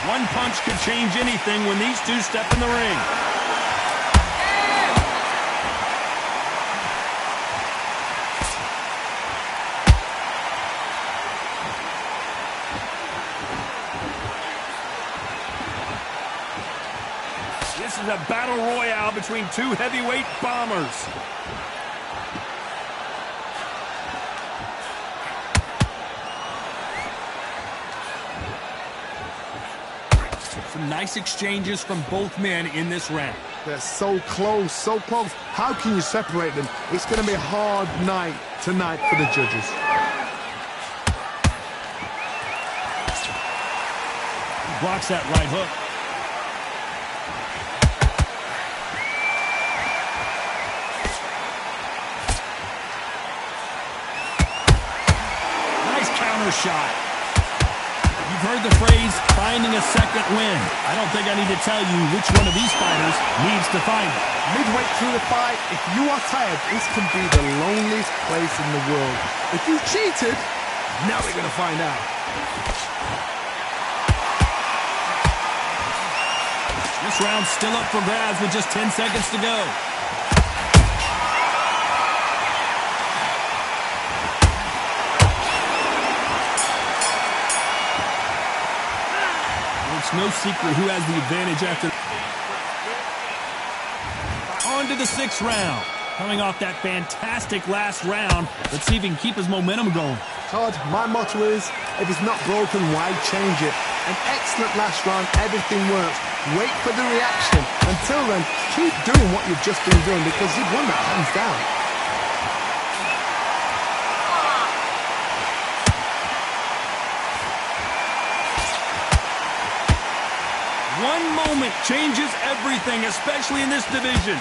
One punch could change anything when these two step in the ring. This is a battle royale between two heavyweight bombers. Some nice exchanges from both men in this round. They're so close, so close. How can you separate them? It's going to be a hard night tonight for the judges. He blocks that right hook. Nice counter shot. You've heard the phrase, finding a second win. I don't think I need to tell you which one of these fighters needs to find it. Midway through the fight, if you are tired, this can be the loneliest place in the world. If you cheated, now we're going to find out. This round's still up for grabs with just 10 seconds to go. No secret who has the advantage after. On to the sixth round. Coming off that fantastic last round, let's see if he can keep his momentum going. Todd, my motto is, if it's not broken, why change it? An excellent last round, everything works. Wait for the reaction. Until then, keep doing what you've just been doing because you've won that hands down. One moment changes everything, especially in this division.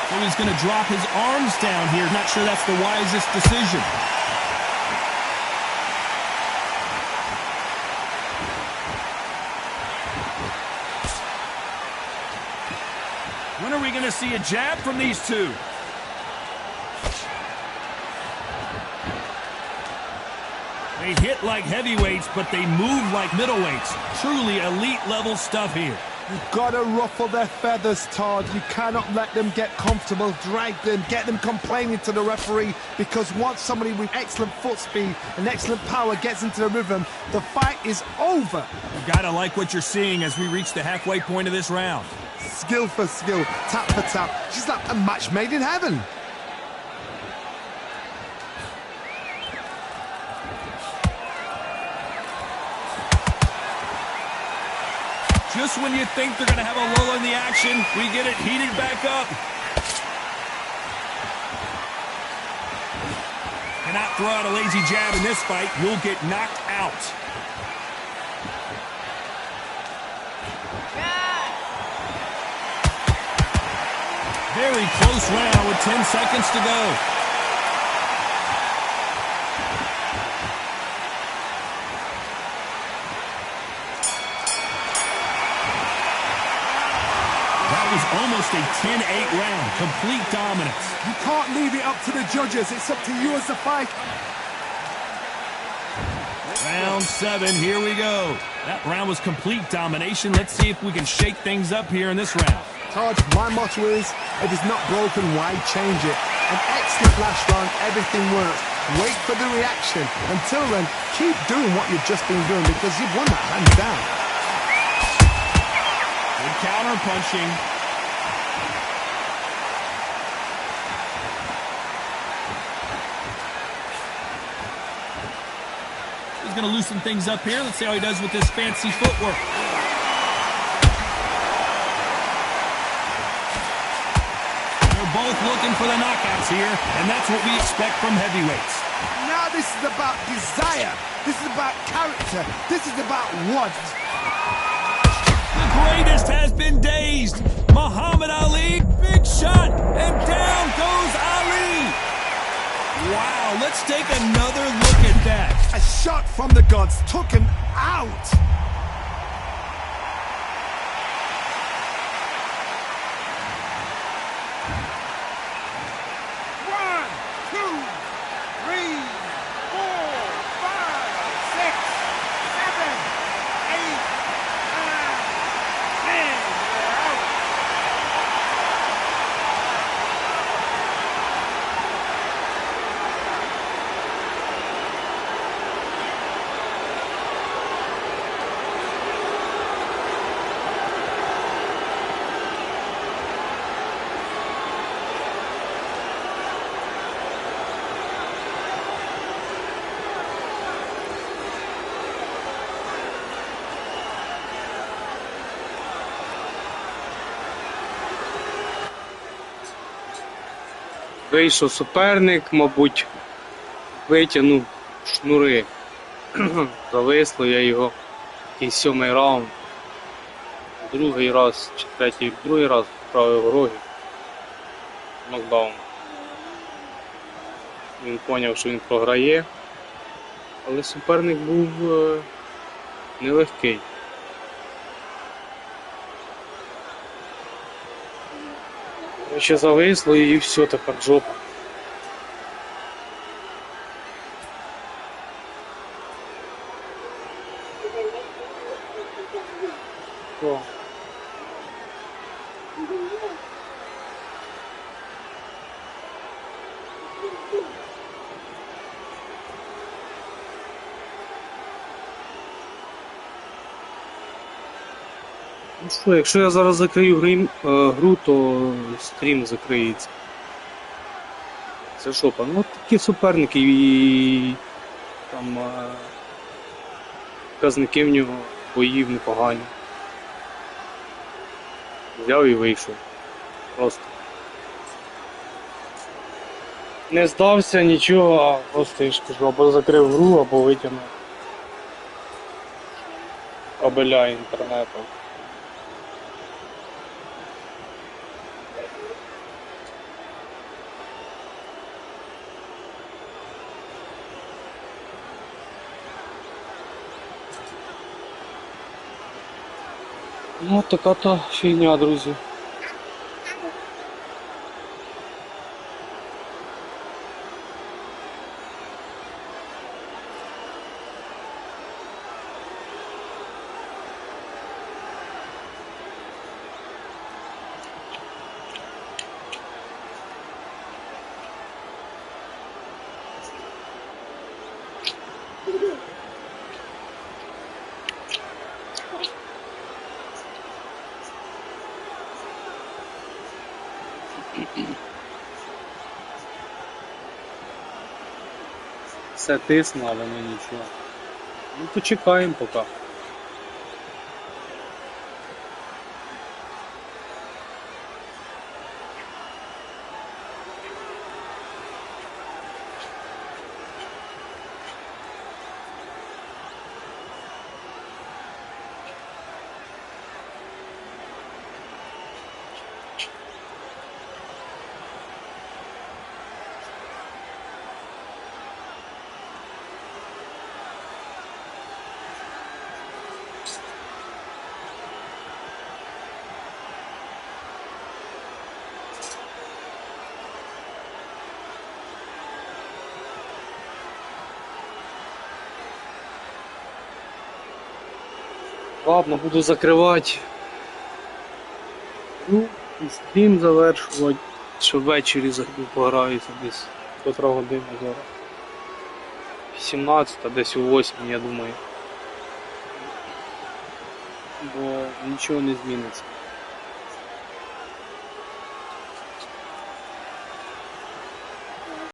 So he's going to drop his arms down here. Not sure that's the wisest decision. When are we going to see a jab from these two? They hit like heavyweights, but they move like middleweights. Truly elite-level stuff here. You've got to ruffle their feathers, Todd. You cannot let them get comfortable, drag them, get them complaining to the referee, because once somebody with excellent foot speed and excellent power gets into the rhythm, the fight is over. You gotta like what you're seeing as we reach the halfway point of this round. Skill for skill, tap for tap. She's like a match made in heaven. Just when you think they're going to have a lull in the action, we get it heated back up. Cannot throw out a lazy jab in this fight. You'll get knocked out. Very close round with 10 seconds to go. Almost a 10-8 round. Complete dominance. You can't leave it up to the judges. It's up to you as the fight. Round 7, here we go. That round was complete domination. Let's see if we can shake things up here in this round. Todd, my motto is, if it's not broken, why change it? An excellent last round, everything works. Wait for the reaction. Until then, keep doing what you've just been doing because you've won that hands down. Good counter punching. He's going to loosen things up here. Let's see how he does with this fancy footwork. They're both looking for the knockouts here, and that's what we expect from heavyweights. Now this is about desire. This is about character. This is about want. The greatest has been dazed. Muhammad Ali, big shot, and down goes Ali. Wow, let's take another look at that. A shot from the gods took him out. One, two, three, 4, 5, 6, 7, 8, 9, 10. They're out. Вийшов суперник, мабуть, витягнув шнури. Зависло я його. І 7-й раунд. Другий раз, чи третій, другий раз вправив роги. Нокдаун. Він зрозумів, що він програє. Але суперник був нелегкий. Ще зависло і все, тепер жопа. О. Ну що, якщо я зараз закрию гру, то стрім закриється. Це шопа. Ну такі суперники і там показники в нього боїв непогані. Взяв і вийшов. Просто. Не здався нічого, а просто, я ж кажу, або закрив гру, або витягнув кабеля інтернету. Ну, така то фігня, друзі. Все тисне, але ну нічого. Ну почекаємо поки. Ладно, буду закривати. Ну, і стрім завершувати, що ввечері зайду пограюся десь котра година зараз. 17, десь у 8, я думаю. Бо нічого не зміниться.